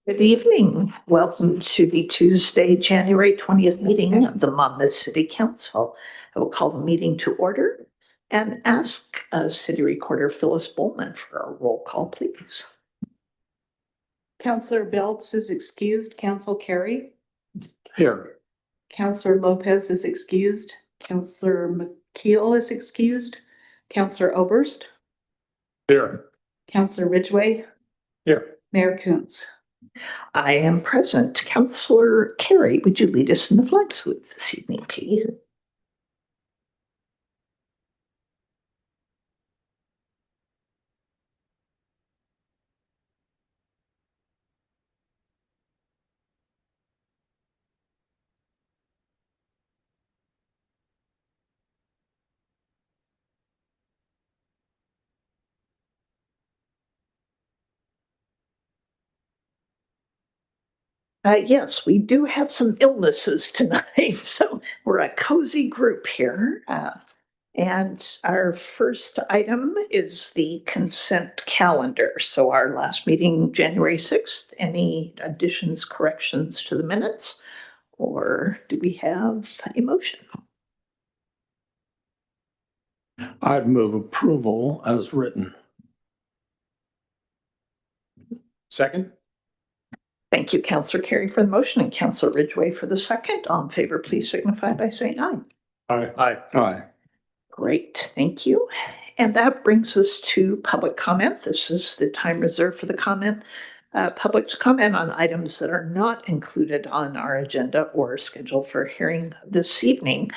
Good evening. Welcome to the Tuesday, January 20th meeting of the Monmouth City Council. I will call the meeting to order and ask City Recorder Phyllis Bowman for a roll call, please. Councillor Belts is excused. Council Carey. Here. Councillor Lopez is excused. Councillor McKeel is excused. Councillor Oberst. Here. Councillor Ridgway. Here. Mayor Kuntz. I am present. Councillor Carey, would you lead us in the flag salute this evening, please? Yes, we do have some illnesses tonight, so we're a cozy group here. And our first item is the consent calendar. So our last meeting, January 6th, any additions, corrections to the minutes? Or do we have a motion? I'd move approval as written. Second. Thank you, Councillor Carey, for the motion and Councillor Ridgway for the second. All in favor, please signify by saying aye. Aye. Aye. Aye. Great, thank you. And that brings us to public comment. This is the time reserved for the comment. Public to comment on items that are not included on our agenda or scheduled for hearing this evening.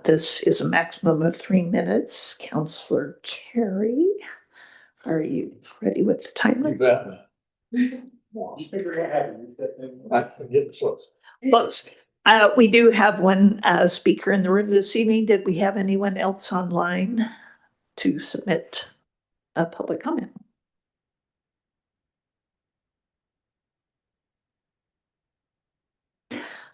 This is a maximum of 3 minutes. Councillor Carey, are you ready with the timer? You bet. Close. We do have one speaker in the room this evening. Did we have anyone else online to submit a public comment?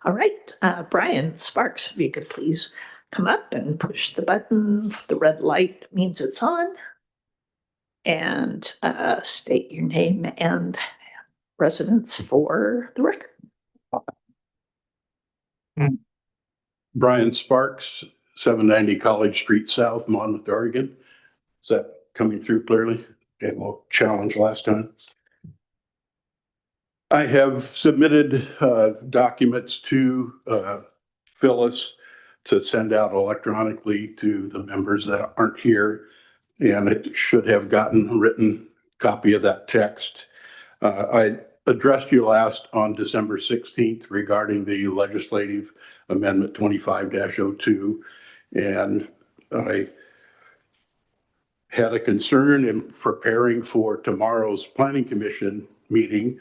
All right, Brian Sparks, if you could please come up and push the button. The red light means it's on. And state your name and residence for the record. Brian Sparks, 790 College Street South, Monmouth, Oregon. Is that coming through clearly? Okay, well, challenge last time. I have submitted documents to Phyllis to send out electronically to the members that aren't here, and it should have gotten a written copy of that text. I addressed you last on December 16th regarding the legislative amendment 25-02, and I had a concern in preparing for tomorrow's Planning Commission meeting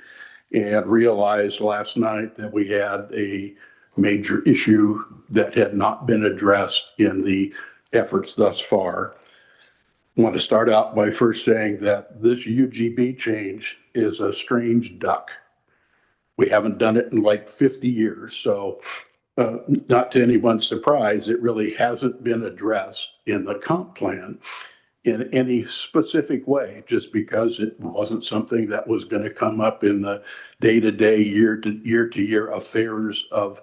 and realized last night that we had a major issue that had not been addressed in the efforts thus far. I want to start out by first saying that this UGB change is a strange duck. We haven't done it in like 50 years, so not to anyone's surprise, it really hasn't been addressed in the comp plan in any specific way, just because it wasn't something that was going to come up in the day-to-day, year-to-year affairs of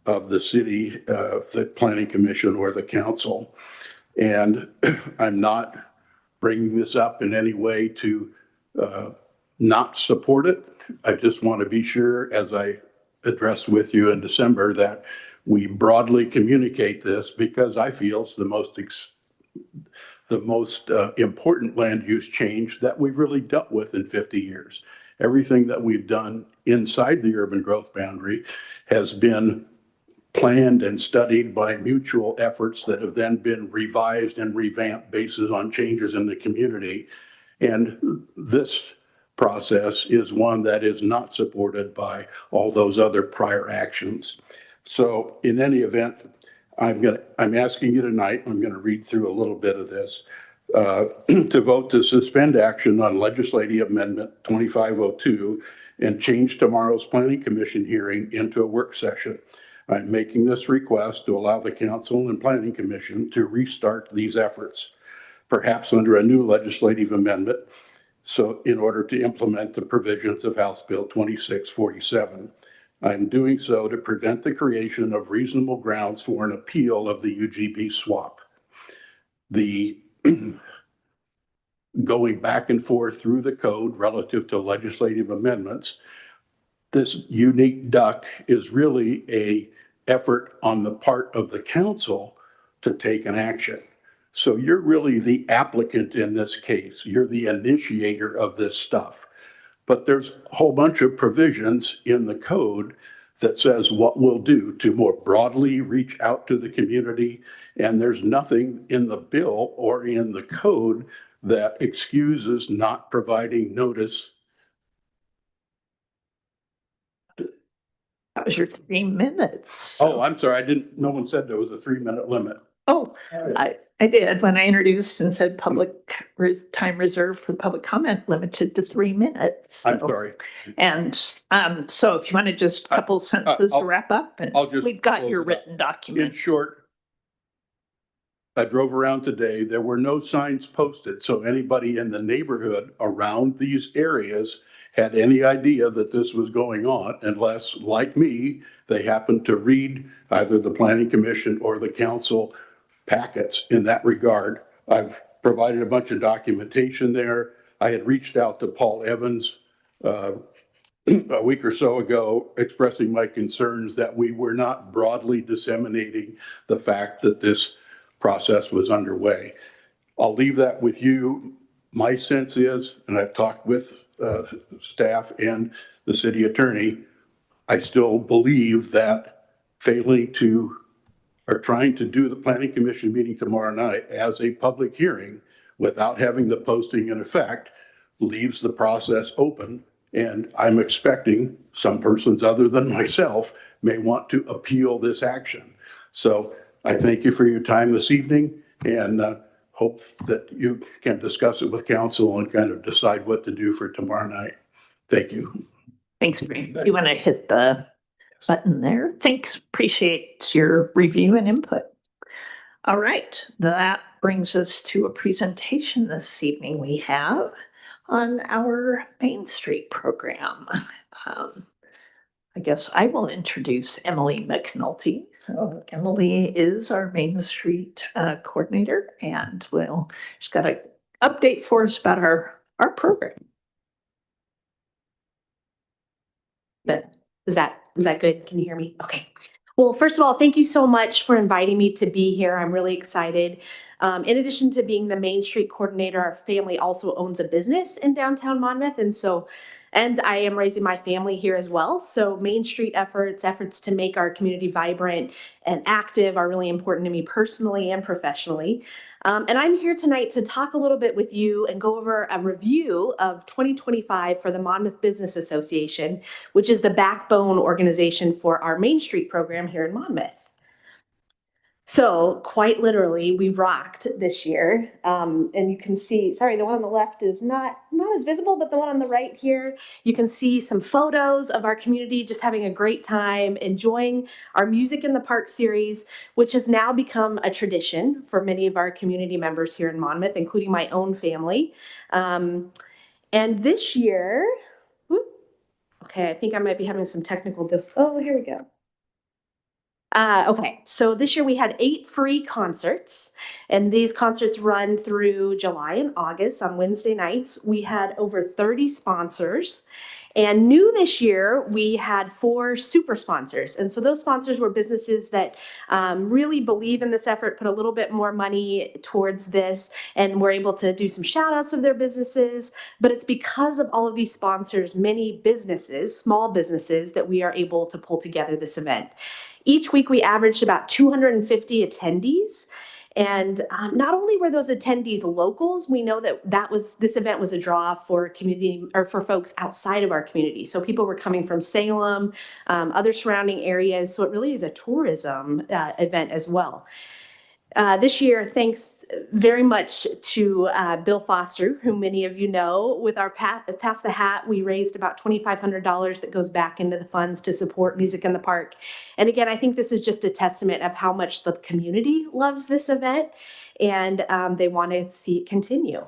the city, the Planning Commission or the council. And I'm not bringing this up in any way to not support it. I just want to be sure, as I addressed with you in December, that we broadly communicate this, because I feel it's the most important land use change that we've really dealt with in 50 years. Everything that we've done inside the urban growth boundary has been planned and studied by mutual efforts that have then been revised and revamped based on changes in the community. And this process is one that is not supported by all those other prior actions. So in any event, I'm asking you tonight, I'm going to read through a little bit of this, to vote to suspend action on legislative amendment 2502 and change tomorrow's Planning Commission hearing into a work session. I'm making this request to allow the Council and Planning Commission to restart these efforts, perhaps under a new legislative amendment, So in order to implement the provisions of House Bill 2647, I'm doing so to prevent the creation of reasonable grounds for an appeal of the UGB swap. The going back and forth through the code relative to legislative amendments, this unique duck is really a effort on the part of the council to take an action. So you're really the applicant in this case. You're the initiator of this stuff. But there's a whole bunch of provisions in the code that says what we'll do to more broadly reach out to the community. And there's nothing in the bill or in the code that excuses not providing notice. That was your 3 minutes. Oh, I'm sorry. No one said there was a 3-minute limit. Oh, I did when I introduced and said time reserved for the public comment limited to 3 minutes. I'm sorry. And so if you want to just a couple sentences to I'll- wrap up, and I'll just we've got close your it up. written In document. short, I drove around today. There were no signs posted, so anybody in the neighborhood around these areas had any idea that this was going on unless, like me, they happened to read either the planning commission or the council packets in that regard. I've provided a bunch of documentation there. I had reached out to Paul Evans a week or so ago expressing my concerns that we were not broadly disseminating the fact that this process was underway. I'll leave that with you. My sense is, and I've talked with staff and the city attorney, I still believe that failing to, or trying to do the planning commission meeting tomorrow night as a public hearing without having the posting in effect leaves the process open. And I'm expecting some persons other than myself may want to appeal this action. So I thank you for your time this evening and hope that you can discuss it with council and kind of decide what to do for tomorrow night. Thank you. Thanks, Bree. You want to hit the button there? Thanks. Appreciate your review and input. All right. That brings us to a presentation this evening we have on our Main Street program. I guess I will introduce Emily McNulty. So Emily is our Main Street coordinator, and she's got an update for us about our program. But is that good? Can you hear me? Okay. Well, first of all, thank you so much for inviting me to be here. I'm really excited. In addition to being the Main Street coordinator, our family also owns a business in downtown Monmouth. And I am raising my family here as well. So Main Street efforts to make our community vibrant and active are really important to me personally and professionally. And I'm here tonight to talk a little bit with you and go over a review of 2025 for the Monmouth Business Association, which is the backbone organization for our Main Street program here in Monmouth. So quite literally, we rocked this year. And you can see, sorry, the one on the left is not as visible, but the one on the right here, you can see some photos of our community just having a great time, enjoying our Music in the Park series, which has now become a tradition for many of our community members here in Monmouth, including my own family. And this year, okay, I think I might be having some technical oh, here we go. Okay, so this year we had 8 free concerts, and these concerts run through July and August on Wednesday nights. We had over 30 sponsors, and new this year we had 4 super sponsors. And so those sponsors were businesses that really believe in this effort, put a little bit more money towards this, and were able to do some shout outs of their businesses. But it's because of all of these sponsors, many businesses, small businesses, that we are able to pull together this event. Each week we averaged about 250 attendees. And not only were those attendees locals, we know that this event was a draw for community or for folks outside of our community. So people were coming from Salem, other surrounding areas. So it really is a tourism event as well. This year, thanks very much to Bill Foster, who many of you know, with our Pass the Hat, we raised about $2,500 that goes back into the funds to support Music in the Park. And again, I think this is just a testament of how much the community loves this event, and they want to see it continue.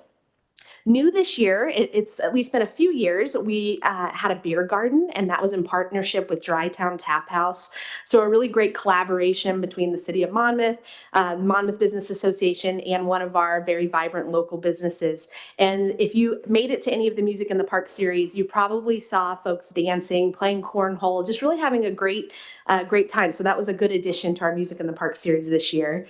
New this year, it's at least been a few years, we had a beer garden, and that was in partnership with Dry Town Tap House. So a really great collaboration between the City of Monmouth, Monmouth Business Association, and one of our very vibrant local businesses. And if you made it to any of the Music in the Park series, you probably saw folks dancing, playing cornhole, just really having a great time. So that was a good addition to our Music in the Park series this year.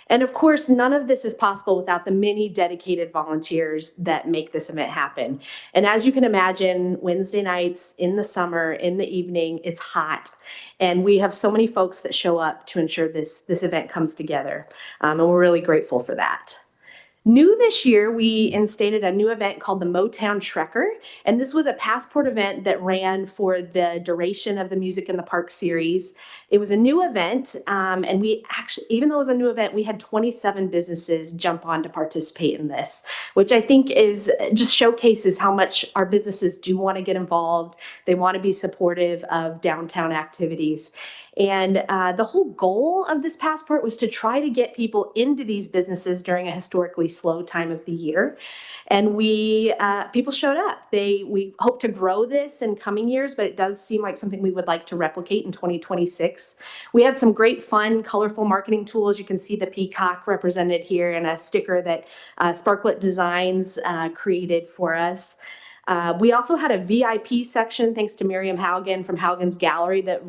And of course, none of this is possible without the many dedicated volunteers that make this event happen. And as you can imagine, Wednesday nights in the summer, in the evening, it's hot. And we have so many folks that show up to ensure this event comes together. And we're really grateful for that. New this year, we instated a new event called the Motown Trekker, and this was a passport event that ran for the duration of the Music in the Park series. It was a new event, and we actually, even though it was a new event, we had 27 businesses jump on to participate in this, which I think is just showcases how much our businesses do want to get involved. They want to be supportive of downtown activities. And the whole goal of this passport was to try to get people into these businesses during a historically slow time of the year. And people showed up. We hope to grow this in coming years, but it does seem like something we would like to replicate in 2026. We had some great fun, colorful marketing tools. You can see the peacock represented here and a sticker that Sparklet Designs created for us. We also had a VIP section, thanks to Miriam Haugen from Haugen's Gallery, that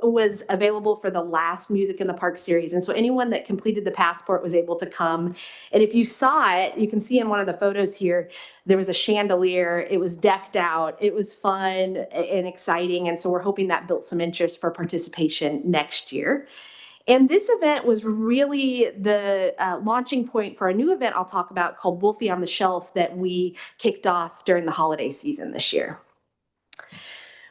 was available for the last Music in the Park series. And so anyone that completed the passport was able to come. And if you saw it, you can see in one of the photos here, there was a chandelier. It was decked out. It was fun and exciting. And so we're hoping that built some interest for participation next year. And this event was really the launching point for a new event I'll talk about called Wolfie on the Shelf that we kicked off during the holiday season this year.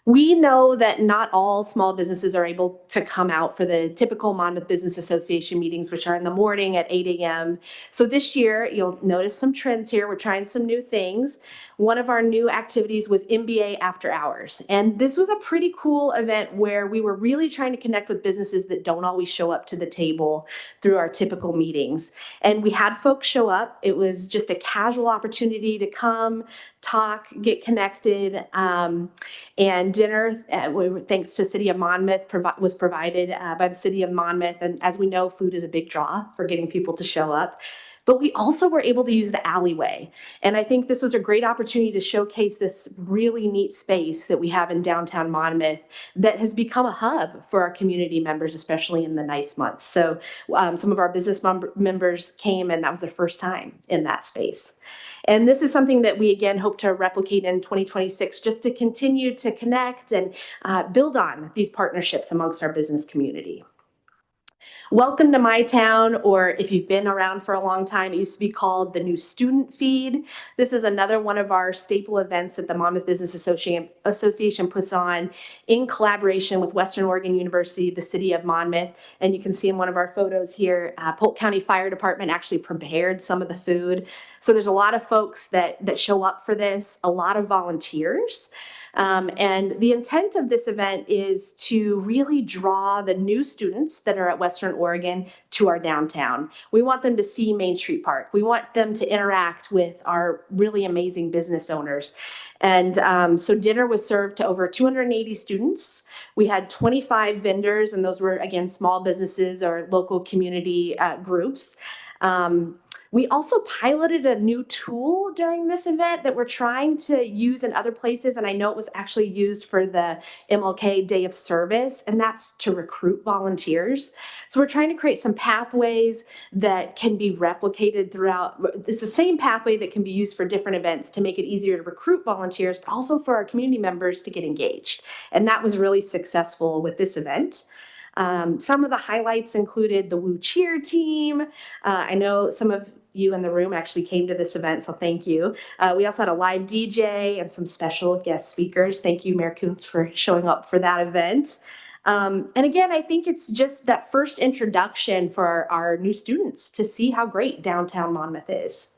We know that not all small businesses are able to come out for the typical Monmouth Business Association meetings, which are in the morning at 8 a.m. So this year, you'll notice some trends here. We're trying some new things. One of our new activities was MBA After Hours. And this was a pretty cool event where we were really trying to connect with businesses that don't always show up to the table through our typical meetings. And we had folks show up. It was just a casual opportunity to come, talk, get connected, and dinner, thanks to City of Monmouth, was provided by the City of Monmouth. And as we know, food is a big draw for getting people to show up. But we also were able to use the alleyway. And I think this was a great opportunity to showcase this really neat space that we have in downtown Monmouth that has become a hub for our community members, especially in the nice months. So some of our business members came, and that was their first time in that space. And this is something that we, again, hope to replicate in 2026, just to continue to connect and build on these partnerships amongst our business community. Welcome to My Town, or if you've been around for a long time, it used to be called the New Student Feed. This is another one of our staple events that the Monmouth Business Association puts on in collaboration with Western Oregon University, the City of Monmouth. And you can see in one of our photos here, Polk County Fire Department actually prepared some of the food. So there's a lot of folks that show up for this, a lot of volunteers. And the intent of this event is to really draw the new students that are at Western Oregon to our downtown. We want them to see Main Street Park. We want them to interact with our really amazing business owners. And so dinner was served to over 280 students. We had 25 vendors, and those were, again, small businesses or local community groups. We also piloted a new tool during this event that we're trying to use in other places, and I know it was actually used for the MLK Day of Service, and that's to recruit volunteers. So we're trying to create some pathways that can be replicated throughout. It's the same pathway that can be used for different events to make it easier to recruit volunteers, but also for our community members to get engaged. And that was really successful with this event. Some of the highlights included the Woo Cheer team. I know some of you in the room actually came to this event, so thank you. We also had a live DJ and some special guest speakers. Thank you, Mayor Kuntz, for showing up for that event. And again, I think it's just that first introduction for our new students to see how great downtown Monmouth is.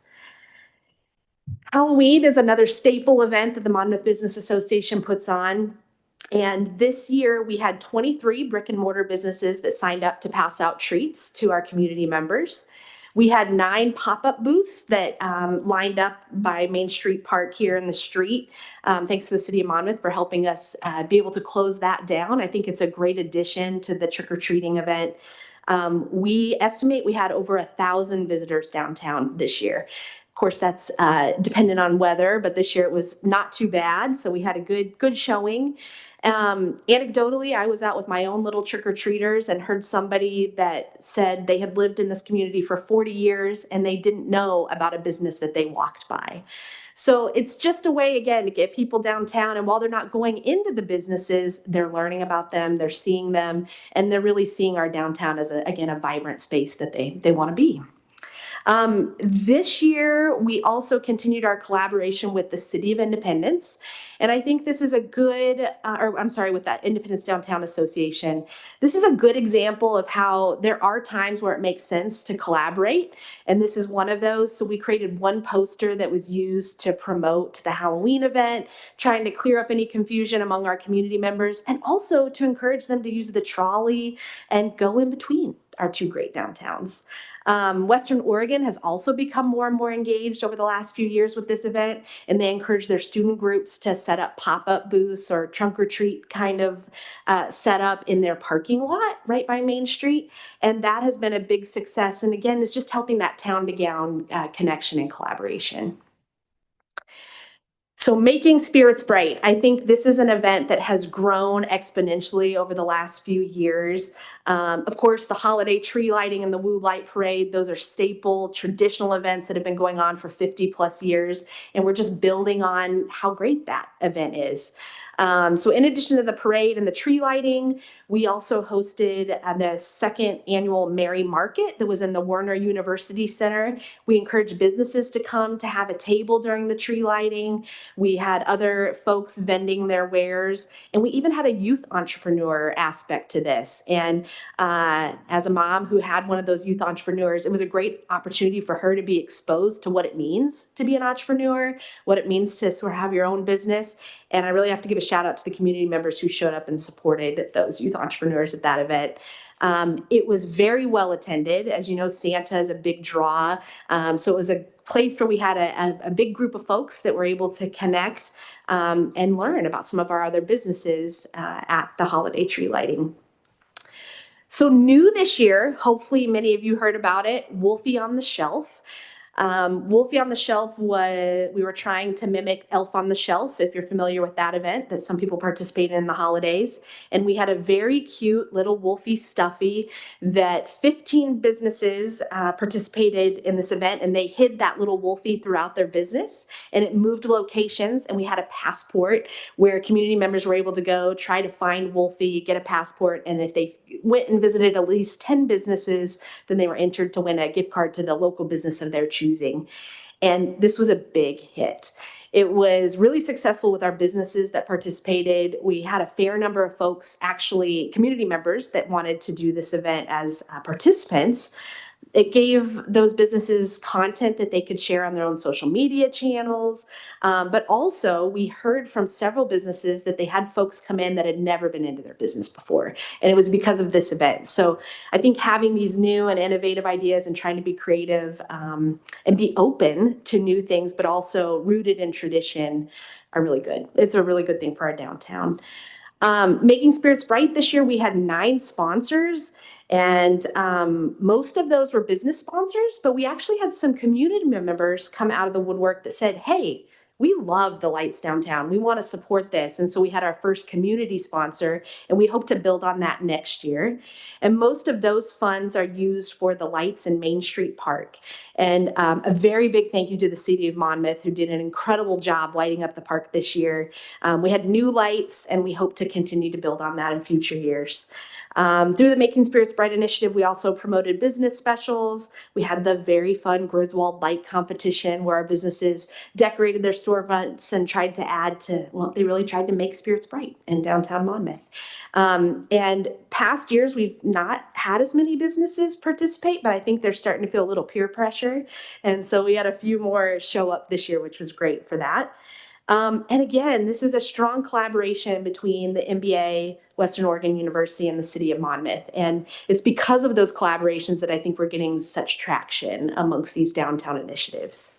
Halloween is another staple event that the Monmouth Business Association puts on. And this year we had 23 brick and mortar businesses that signed up to pass out treats to our community members. We had 9 pop-up booths that lined up by Main Street Park here in the street. Thanks to the city of Monmouth for helping us be able to close that down. I think it's a great addition to the trick-or-treating event. We estimate we had over 1,000 visitors downtown this year. Of course, that's dependent on weather, but this year it was not too bad. So we had a good showing. Anecdotally, I was out with my own little trick-or-treaters and heard somebody that said they had lived in this community for 40 years and they didn't know about a business that they walked by. So it's just a way, again, to get people downtown. And while they're not going into the businesses, they're learning about them, they're seeing them, and they're really seeing our downtown as, again, a vibrant space that they want to be. This year, we also continued our collaboration with the City of Independence. And I think this is a good, with that Independence Downtown Association. This is a good example of how there are times where it makes sense to collaborate. And this is one of those. So we created one poster that was used to promote the Halloween event, trying to clear up any confusion among our community members, and also to encourage them to use the trolley and go in between our 2 great downtowns. Western Oregon has also become more and more engaged over the last few years with this event, and they encourage their student groups to set up pop-up booths or trunk or treat kind of setup in their parking lot right by Main Street. And that has been a big success. And again, it's just helping that town to gown connection and collaboration. So Making Spirits Bright, I think this is an event that has grown exponentially over the last few years. Of course, the holiday tree lighting and the Woo Light Parade, those are staple traditional events that have been going on for 50 plus years. And we're just building on how great that event is. So in addition to the parade and the tree lighting, we also hosted the 2nd annual Merry Market that was in the Werner University Center. We encouraged businesses to come to have a table during the tree lighting. We had other folks vending their wares, and we even had a youth entrepreneur aspect to this. And as a mom who had one of those youth entrepreneurs, it was a great opportunity for her to be exposed to what it means to be an entrepreneur, what it means to sort of have your own business. And I really have to give a shout out to the community members who showed up and supported those youth entrepreneurs at that event. It was very well attended. As you know, Santa is a big draw. So it was a place where we had a big group of folks that were able to connect and learn about some of our other businesses at the holiday tree lighting. So new this year, hopefully many of you heard about it, Wolfie on the Shelf. Wolfie on the Shelf we were trying to mimic Elf on the Shelf, if you're familiar with that event that some people participate in the holidays. And we had a very cute little Wolfie stuffy that 15 businesses participated in this event, and they hid that little Wolfie throughout their business, and it moved locations. And we had a passport where community members were able to go try to find Wolfie, get a passport, and if they went and visited at least 10 businesses, then they were entered to win a gift card to the local business of their choosing. And this was a big hit. It was really successful with our businesses that participated. We had a fair number of folks, actually community members, that wanted to do this event as participants. It gave those businesses content that they could share on their own social media channels. But also we heard from several businesses that they had folks come in that had never been into their business before. And it was because of this event. So I think having these new and innovative ideas and trying to be creative and be open to new things, but also rooted in tradition are really good. It's a really good thing for our downtown. Making Spirits Bright this year, we had 9 sponsors. And most of those were business sponsors, but we actually had some community members come out of the woodwork that said, hey, we love the lights downtown. We want to support this. And so we had our first community sponsor, and we hope to build on that next year. And most of those funds are used for the lights in Main Street Park. And a very big thank you to the City of Monmouth, who did an incredible job lighting up the park this year. We had new lights, and we hope to continue to build on that in future years. Through the Making Spirits Bright initiative, we also promoted business specials. We had the very fun Griswold Light Competition where our businesses decorated their storefronts and tried to add to, well, they really tried to make spirits bright in downtown Monmouth. And past years, we've not had as many businesses participate, but I think they're starting to feel a little peer pressure. And so we had a few more show up this year, which was great for that. And again, this is a strong collaboration between the MBA, Western Oregon University, and the city of Monmouth. And it's because of those collaborations that I think we're getting such traction amongst these downtown initiatives.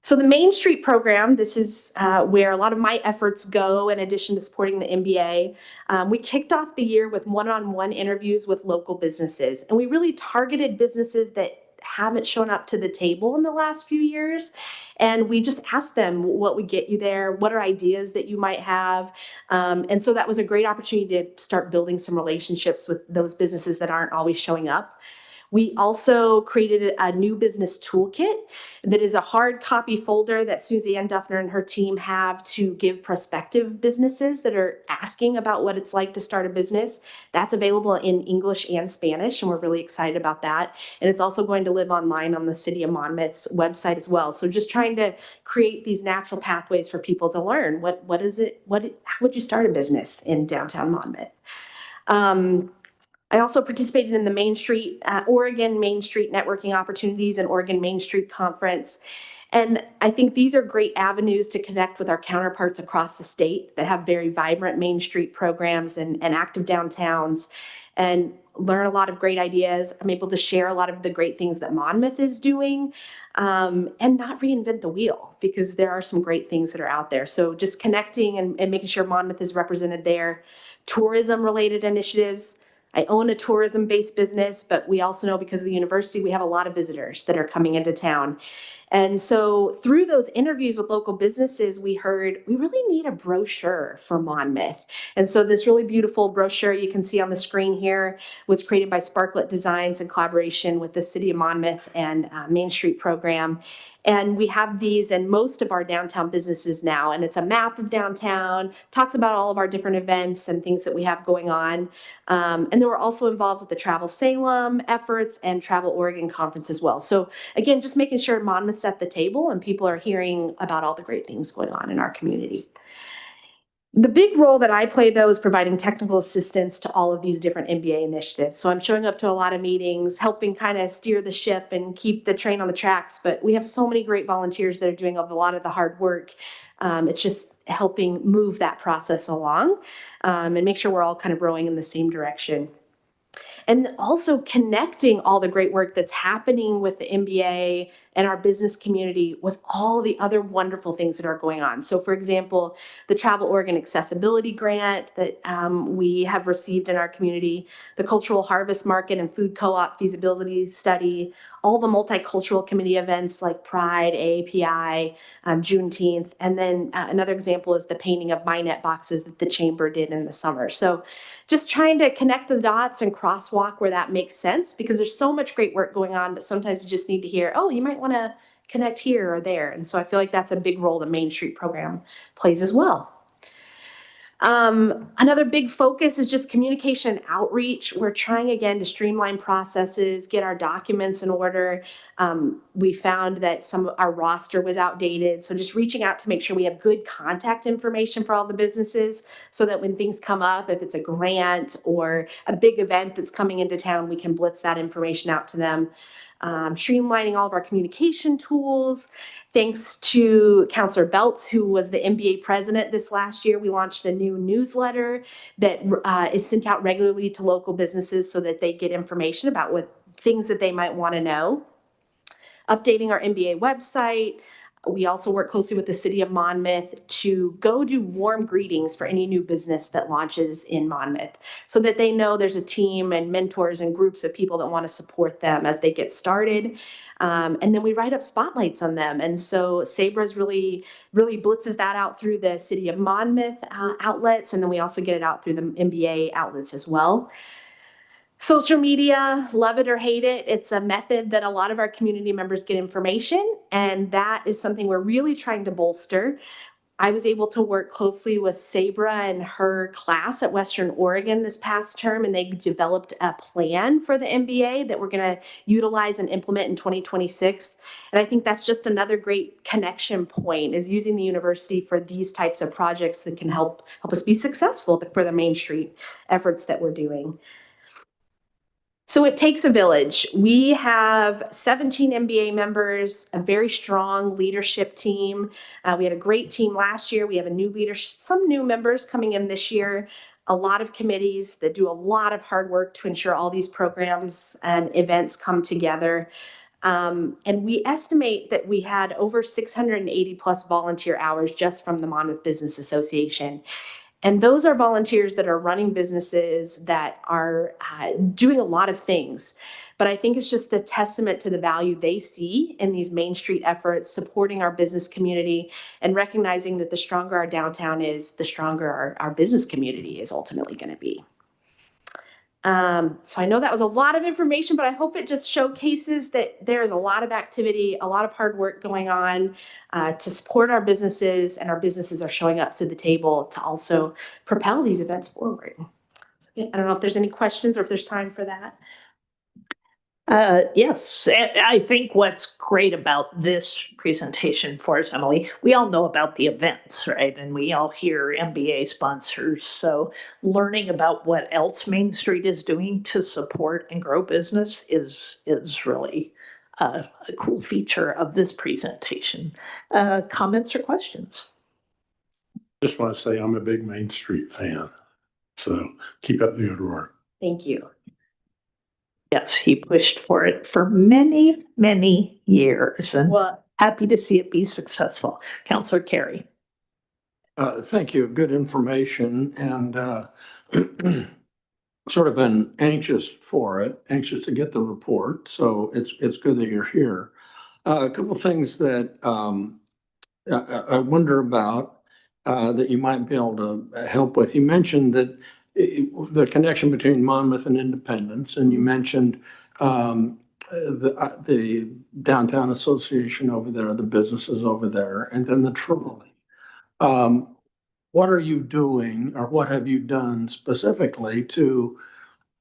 So the Main Street program, this is where a lot of my efforts go in addition to supporting the MBA. We kicked off the year with one-on-one interviews with local businesses, and we really targeted businesses that haven't shown up to the table in the last few years. And we just asked them what would get you there, what are ideas that you might have. And so that was a great opportunity to start building some relationships with those businesses that aren't always showing up. We also created a new business toolkit that is a hard copy folder that Suzanne Duffner and her team have to give prospective businesses that are asking about what it's like to start a business. That's available in English and Spanish, and we're really excited about that. And it's also going to live online on the City of Monmouth's website as well. So just trying to create these natural pathways for people to learn how would you start a business in downtown Monmouth? I also participated in the Main Street, Oregon Main Street Networking Opportunities and Oregon Main Street Conference. And I think these are great avenues to connect with our counterparts across the state that have very vibrant Main Street programs and active downtowns, and learn a lot of great ideas. I'm able to share a lot of the great things that Monmouth is doing, and not reinvent the wheel, because there are some great things that are out there. So just connecting and making sure Monmouth is represented there. Tourism-related initiatives. I own a tourism-based business, but we also know because of the university, we have a lot of visitors that are coming into town. And so through those interviews with local businesses, we heard we really need a brochure for Monmouth. And so this really beautiful brochure you can see on the screen here was created by Sparklet Designs in collaboration with the City of Monmouth and Main Street program. And we have these in most of our downtown businesses now. And it's a map of downtown, talks about all of our different events and things that we have going on. And then we're also involved with the Travel Salem efforts and Travel Oregon conference as well. So again, just making sure Monmouth's at the table and people are hearing about all the great things going on in our community. The big role that I play, though, is providing technical assistance to all of these different MBA initiatives. So I'm showing up to a lot of meetings, helping kind of steer the ship and keep the train on the tracks. But we have so many great volunteers that are doing a lot of the hard work. It's just helping move that process along, and make sure we're all kind of rowing in the same direction. And also connecting all the great work that's happening with the MBA and our business community with all the other wonderful things that are going on. So for example, the Travel Oregon Accessibility Grant that we have received in our community, the Cultural Harvest Market and Food Co-op Feasibility Study, all the multicultural committee events like Pride, AAPI, Juneteenth, and then another example is the painting of MyNet boxes that the Chamber did in the summer. So just trying to connect the dots and crosswalk where that makes sense, because there's so much great work going on, but sometimes you just need to hear, oh, you might want to connect here or there. And so I feel like that's a big role the Main Street program plays as well. Another big focus is just communication outreach. We're trying again to streamline processes, get our documents in order. We found that some of our roster was outdated. So just reaching out to make sure we have good contact information for all the businesses so that when things come up, if it's a grant or a big event that's coming into town, we can blitz that information out to them. Streamlining all of our communication tools. Thanks to Councillor Belts, who was the MBA president this last year, we launched a new newsletter that is sent out regularly to local businesses so that they get information about what things that they might want to know. Updating our MBA website. We also work closely with the City of Monmouth to go do warm greetings for any new business that launches in Monmouth so that they know there's a team and mentors and groups of people that want to support them as they get started. And then we write up spotlights on them. And so Sabra's really blitzes that out through the City of Monmouth outlets. And then we also get it out through the MBA outlets as well. Social media, love it or hate it, it's a method that a lot of our community members get information, and that is something we're really trying to bolster. I was able to work closely with Sabra and her class at Western Oregon this past term, and they developed a plan for the MBA that we're going to utilize and implement in 2026. And I think that's just another great connection point, is using the university for these types of projects that can help us be successful for the Main Street efforts that we're doing. So it takes a village. We have 17 MBA members, a very strong leadership team. We had a great team last year. We have a new leadership, some new members coming in this year, a lot of committees that do a lot of hard work to ensure all these programs and events come together. And we estimate that we had over 680 plus volunteer hours just from the Monmouth Business Association. And those are volunteers that are running businesses that are doing a lot of things. But I think it's just a testament to the value they see in these Main Street efforts, supporting our business community and recognizing that the stronger our downtown is, the stronger our business community is ultimately going to be. So I know that was a lot of information, but I hope it just showcases that there's a lot of activity, a lot of hard work going on to support our businesses, and our businesses are showing up to the table to also propel these events forward. So, I don't know if there's any questions or if there's time for that. Yes, and I think what's great about this presentation for us, Emily, we all know about the events, right? And we all hear MBA sponsors. So learning about what else Main Street is doing to support and grow business is really a cool feature of this presentation. Comments or questions? Just want to say I'm a big Main Street fan. So keep up the good work. Thank you. Yes, he pushed for it for many, many years, and Well, happy to see it be successful. Councillor Carey. Thank you. Good information, and sort of been anxious for it, anxious to get the report. So it's good that you're here. A couple of things that I wonder about that you might be able to help with. You mentioned that the connection between Monmouth and Independence, and you mentioned the downtown association over there, the businesses over there, and then the trolley. What are you doing, or what have you done specifically to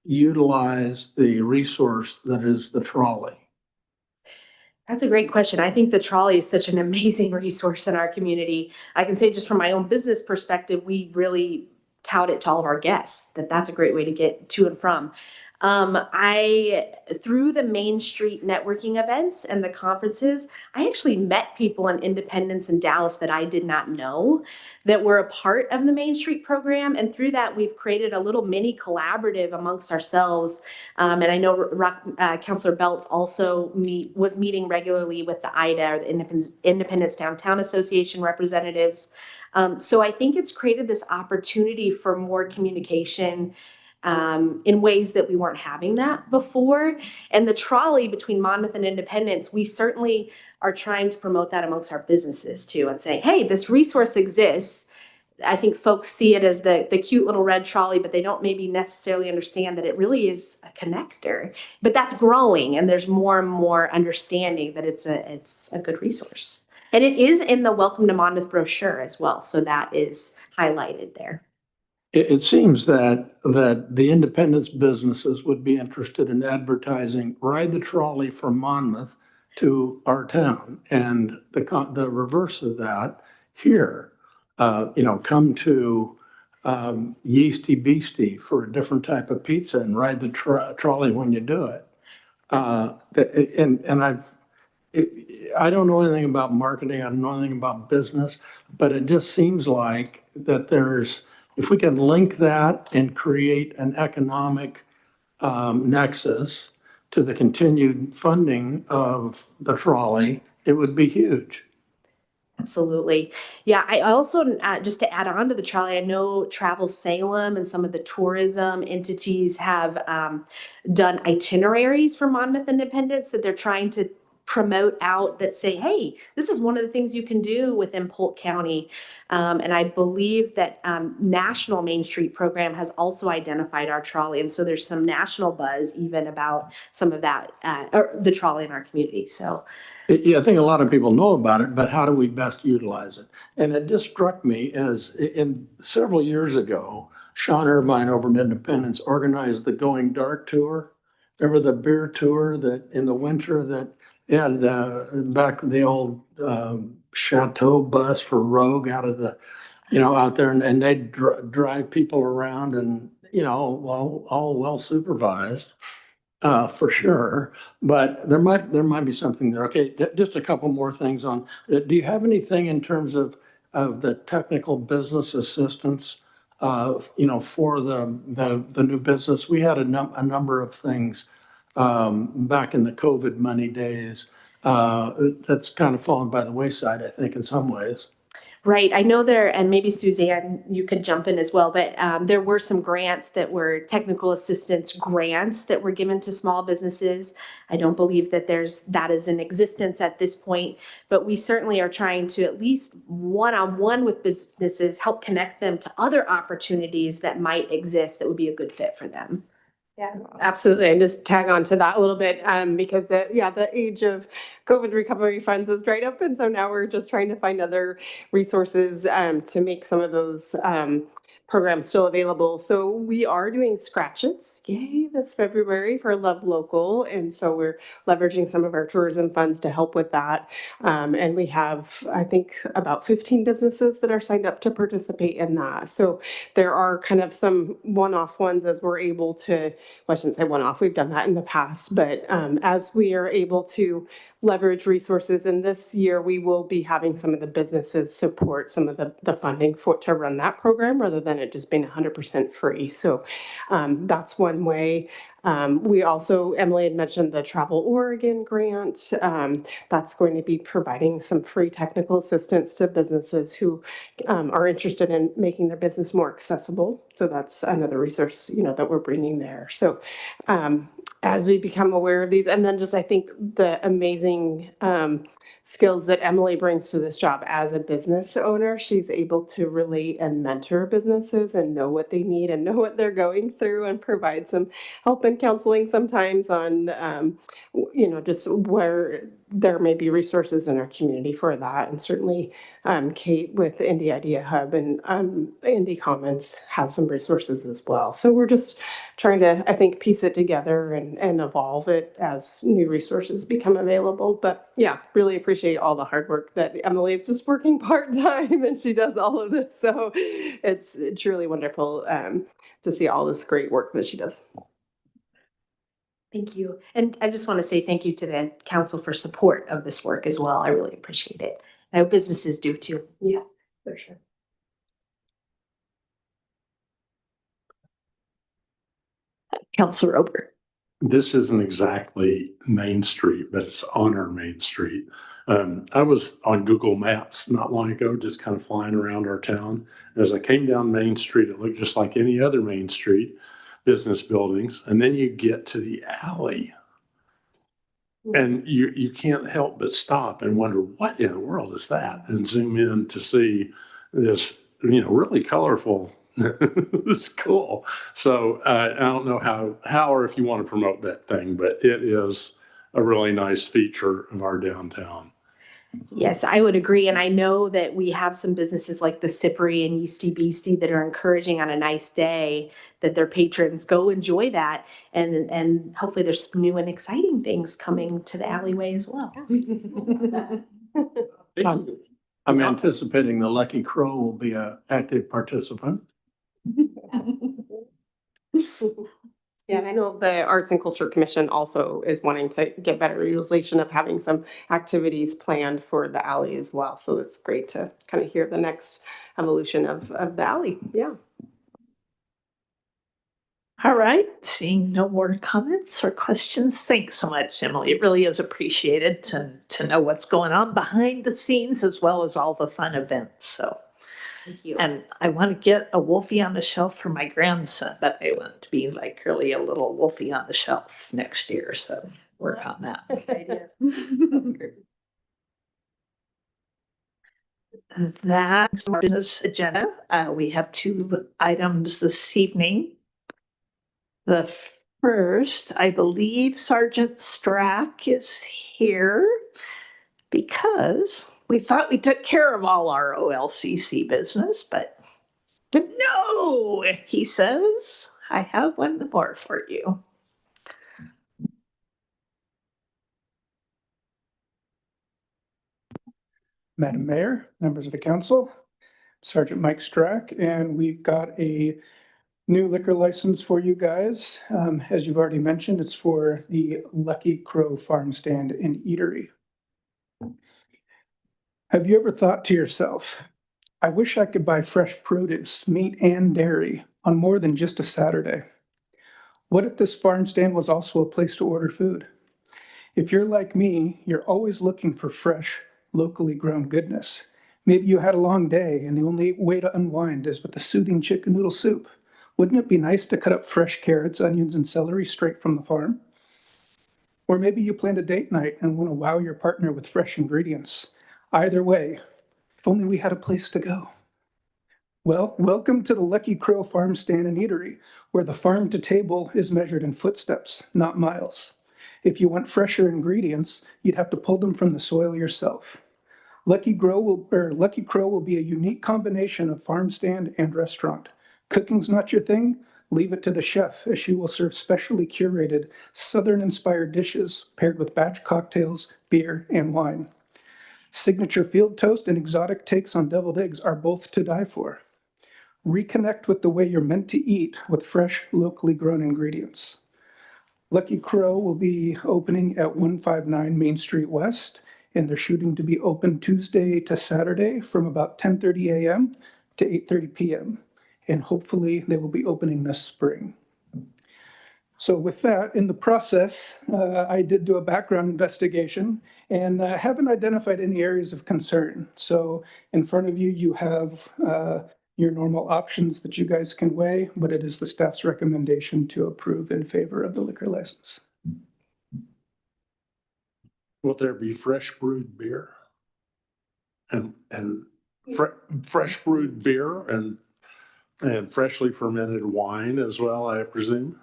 utilize the resource that is the trolley? that's a great question. I think the trolley is such an amazing resource in our community. I can say just from my own business perspective, we really tout it to all of our guests that that's a great way to get to and from. Through the Main Street networking events and the conferences, I actually met people in Independence and Dallas that I did not know that were a part of the Main Street program. And through that, we've created a little mini collaborative amongst ourselves. And I know Councillor Belts also was meeting regularly with the IDA, or the Independence Downtown Association representatives. So I think it's created this opportunity for more communication in ways that we weren't having that before. And the trolley between Monmouth and Independence, we certainly are trying to promote that amongst our businesses too, and say, hey, this resource exists. I think folks see it as the cute little red trolley, but they don't maybe necessarily understand that it really is a connector. But that's growing, and there's more and more understanding that it's a good resource. And it is in the Welcome to Monmouth brochure as well, so that is highlighted there. It seems that the Independence businesses would be interested in advertising, ride the trolley from Monmouth to our town, and the reverse of that here. Come to Yeasty Beastie for a different type of pizza and ride the trolley when you do it. I don't know anything about marketing. I don't know anything about business, but it just seems like that if we can link that and create an economic nexus to the continued funding of the trolley, it would be huge. Absolutely. Yeah, I also, just to add on to the trolley, I know Travel Salem and some of the tourism entities have done itineraries for Monmouth Independence that they're trying to promote out that say, hey, this is one of the things you can do within Polk County. And I believe that National Main Street Program has also identified our trolley. And so there's some national buzz even about some of that, or the trolley in our community. So yeah, I think a lot of people know about it, but how do we best utilize it? And it just struck me as several years ago, Sean Irvine over at Independence organized the Going Dark tour. Remember the beer tour that in the winter that had back the old Chateau bus for Rogue out of the, out there, and they'd drive people around, and all well supervised. for sure, but there might be something there. Okay, just a couple more things on, do you have anything in terms of the technical business assistance? For the new business, we had a number of things, back in the COVID money days, that's kind of fallen by the wayside, I think, in some ways. Right. I know there, and maybe Suzanne, you could jump in as well, but there were some grants that were technical assistance grants that were given to small businesses. I don't believe that that is in existence at this point, but we certainly are trying to at least one-on-one with businesses, help connect them to other opportunities that might exist that would be a good fit for them. Yeah, absolutely. And just tag on to that a little bit, because the age of COVID recovery funds is dried up. And so now we're just trying to find other resources to make some of those programs still available. So we are doing scratches, yay, this February for Love Local. And so we're leveraging some of our tourism funds to help with that. And we have, I think, about 15 businesses that are signed up to participate in that. So there are kind of some one-off ones as we're able to, well, I shouldn't say one-off, we've done that in the past, but as we are able to leverage resources, and this year we will be having some of the businesses support some of the funding to run that program rather than it just being 100% free. So that's one way. We also, Emily had mentioned the Travel Oregon grant. That's going to be providing some free technical assistance to businesses who are interested in making their business more accessible. So that's another resource, that we're bringing there. So as we become aware of these, and then just I think the amazing skills that Emily brings to this job as a business owner, she's able to relate and mentor businesses and know what they need and know what they're going through and provide some help and counseling sometimes on, just where there may be resources in our community for that. And certainly Kate with Indie Idea Hub and Indie Commons has some resources as well. So we're just trying to, I think, piece it together and evolve it as new resources become available. But yeah, really appreciate all the hard work that Emily is just working part-time and she does all of this. So it's truly wonderful to see all this great work that she does. Thank you. And I just want to say thank you to the council for support of this work as well. I really appreciate it. I hope businesses do too. Yeah, for sure. Councilor Ober. This isn't exactly Main Street, but it's on our Main Street. I was on Google Maps not long ago, just kind of flying around our town. As I came down Main Street, it looked just like any other Main Street, business buildings. And then you get to the alley and you can't help but stop and wonder, what in the world is that? And zoom in to see this, really colorful. It's cool. So I don't know how or if you want to promote that thing, but it is a really nice feature of our downtown. Yes, I would agree. And I know that we have some businesses like the Sipri and Yeasty Beastie that are encouraging on a nice day that their patrons go enjoy that. And hopefully there's some new and exciting things coming to the alleyway as well. I'm anticipating the Lucky Crow will be an active participant. Yeah, and I know the Arts and Culture Commission also is wanting to get better utilization of having some activities planned for the alley as well. So it's great to kind of hear the next evolution of the alley. Yeah. All right, seeing no more comments or questions, thanks so much, Emily. It really is appreciated to know what's going on behind the scenes as well as all the fun events. So, Thank you. and I want to get a Wolfie on the shelf for my grandson, but I want to be like really a little Wolfie on the shelf next year. So work on that. That's our business agenda. We have 2 items this evening. The first, I believe Sergeant Strack is here because we thought we took care of all our OLCC business, but no, he says, I have one more for you. Madam Mayor, members of the council, Sergeant Mike Strack, and we've got a new liquor license for you guys. As you've already mentioned, it's for the Lucky Crow Farm Stand and Eatery. Have you ever thought to yourself, I wish I could buy fresh produce, meat, and dairy on more than just a Saturday? What if this farm stand was also a place to order food? If you're like me, you're always looking for fresh, locally grown goodness. Maybe you had a long day and the only way to unwind is with a soothing chicken noodle soup. Wouldn't it be nice to cut up fresh carrots, onions, and celery straight from the farm? Or maybe you planned a date night and want to wow your partner with fresh ingredients. Either way, if only we had a place to go. Well, welcome to the Lucky Crow Farm Stand and Eatery, where the farm to table is measured in footsteps, not miles. If you want fresher ingredients, you'd have to pull them from the soil yourself. Lucky Crow will be a unique combination of farm stand and restaurant. Cooking's not your thing? Leave it to the chef, as she will serve specially curated, Southern-inspired dishes paired with batch cocktails, beer, and wine. Signature field toast and exotic takes on deviled eggs are both to die for. Reconnect with the way you're meant to eat with fresh, locally grown ingredients. Lucky Crow will be opening at 159 Main Street West, and they're shooting to be open Tuesday to Saturday from about 10:30 a.m. to 8:30 p.m. And hopefully they will be opening this spring. So with that, in the process, I did do a background investigation and haven't identified any areas of concern. So in front of you, you have your normal options that you guys can weigh, but it is the staff's recommendation to approve in favor of the liquor license. Will there be fresh brewed beer? And fresh brewed beer and freshly fermented wine as well, I presume?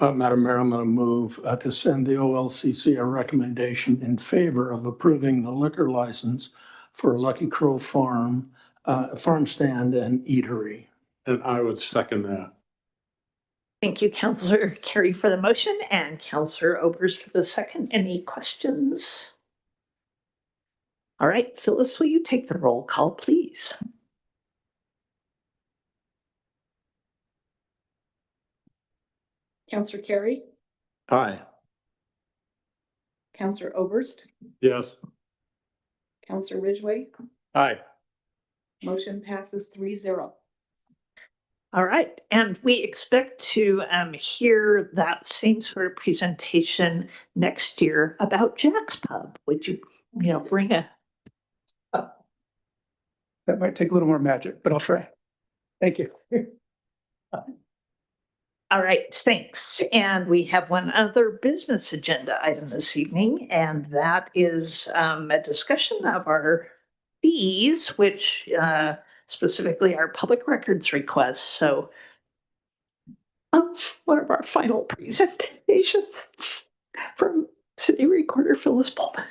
Madam Mayor, I'm going to move to send the OLCC a recommendation in favor of approving the liquor license for Lucky Crow Farm Stand and Eatery. And I would second that. Thank you, Councillor Carey, for the motion and Councillor Obers for the second. Any questions? All right, Phyllis, will you take the roll call, please? Counselor Carey, Aye. Counselor Oberst, Yes. Counselor Ridgway, Aye. motion passes 3-0. All right, and we expect to hear that same sort of presentation next year about Jack's Pub. Would you bring a... That might take a little more magic, but I'll try. Thank you. All right, thanks. And we have one other business agenda item this evening, and that is a discussion of our fees, which specifically our public records requests. So one of our final presentations from City Recorder Phyllis Pullman.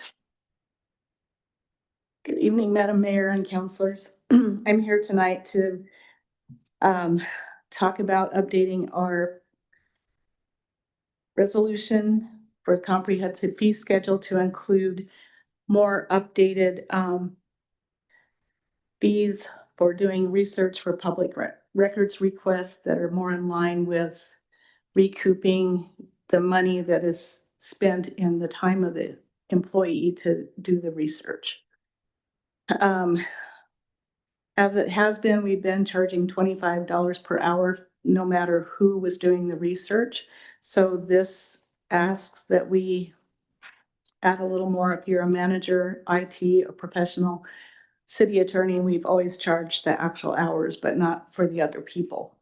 Good evening, Madam Mayor and councilors. I'm here tonight to talk about updating our resolution for comprehensive fee schedule to include more updated fees for doing research for public records requests that are more in line with recouping the money that is spent in the time of the employee to do the research. As it has been, we've been charging $25 per hour, no matter who was doing the research. So this asks that we add a little more. If you're a manager, IT, or professional city attorney, we've always charged the actual hours, but not for the other people.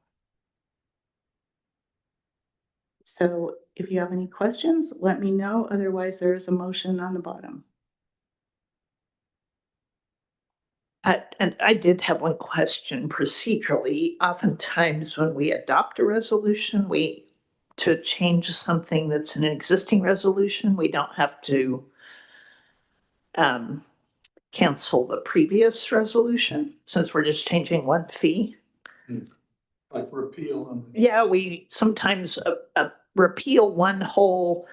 So if you have any questions, let me know. Otherwise, there is a motion on the bottom. And I did have one question procedurally. Oftentimes when we adopt a resolution, to change something that's in an existing resolution, we don't have to cancel the previous resolution since we're just changing one fee. Like repeal. Yeah, we sometimes repeal one whole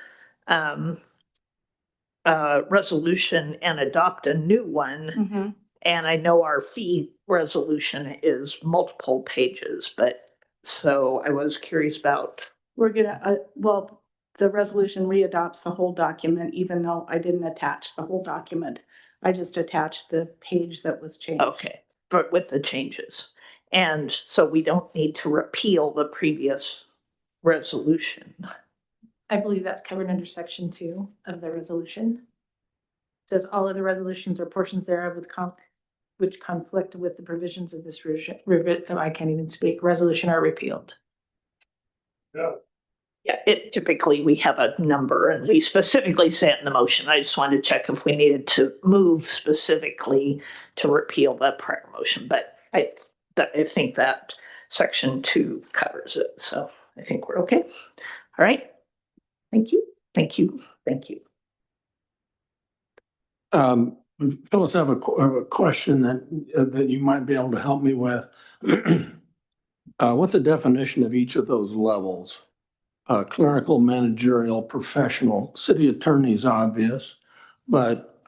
resolution and adopt a new one. Mhm. And I know our fee resolution is multiple pages, but so I was curious about, We're gonna, well, the resolution readopts the whole document, even though I didn't attach the whole document. I just attached the page that was changed. okay, but with the changes. And so we don't need to repeal the previous resolution. I believe that's covered under section 2 of the resolution. It says all other resolutions or portions thereof which conflict with the provisions of this I can't even speak, resolution are repealed. Yeah, it typically, we have a number and we specifically say it in the motion. I just wanted to check if we needed to move specifically to repeal the prior motion, but I think that section 2 covers it. So I think we're okay. All right. Thank you. Thank you. Thank you. Phyllis, I have a question that you might be able to help me with. What's the definition of each of those levels? Clerical, managerial, professional. City attorney is obvious, but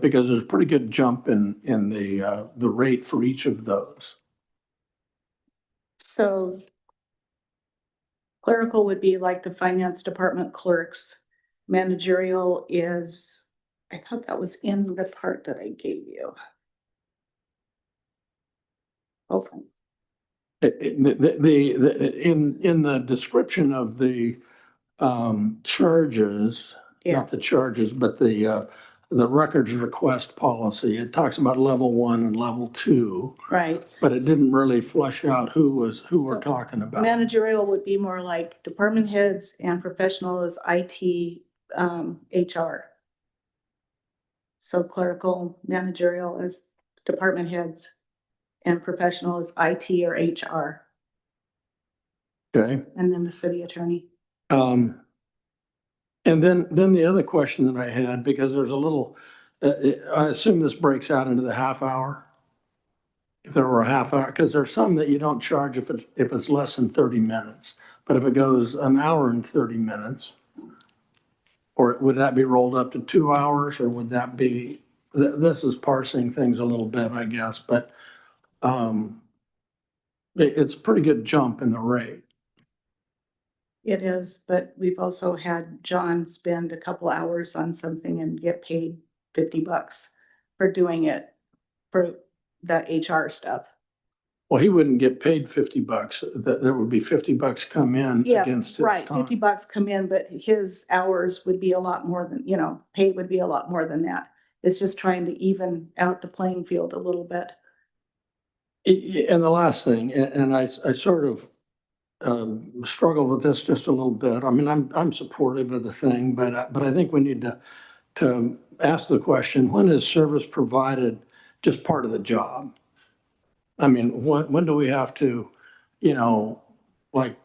because there's a pretty good jump in the rate for each of those. So clerical would be like the finance department clerks. Managerial is, I thought that was in the part that I gave you. Okay. In the description of the charges, Yeah. not the charges, but the records request policy, it talks about level 1 and level 2, Right. but it didn't really flesh out who we're So, talking about. Managerial would be more like department heads, and professional is IT, HR. So clerical, managerial is department heads, and professional is IT or HR, Okay. and then the city attorney. And then the other question that I had, because there's a little, I assume this breaks out into the half hour. If there were a half hour, because there's some that you don't charge if it's less than 30 minutes. But if it goes an hour and 30 minutes, or would that be rolled up to 2 hours, or would that be, this is parsing things a little bit, I guess, but it's a pretty good jump in the rate. It is, but we've also had John spend a couple hours on something and get paid $50 for doing it, for the HR stuff. Well, he wouldn't get paid $50. There would be $50 come in Yeah, against his right, time. $50 come in, but his hours would be a lot more than, pay would be a lot more than that. It's just trying to even out the playing field a little bit. And the last thing, and I sort of struggle with this just a little bit. I mean, I'm supportive of the thing, but I think we need to ask the question, when is service provided just part of the job? I mean, when do we have to, like,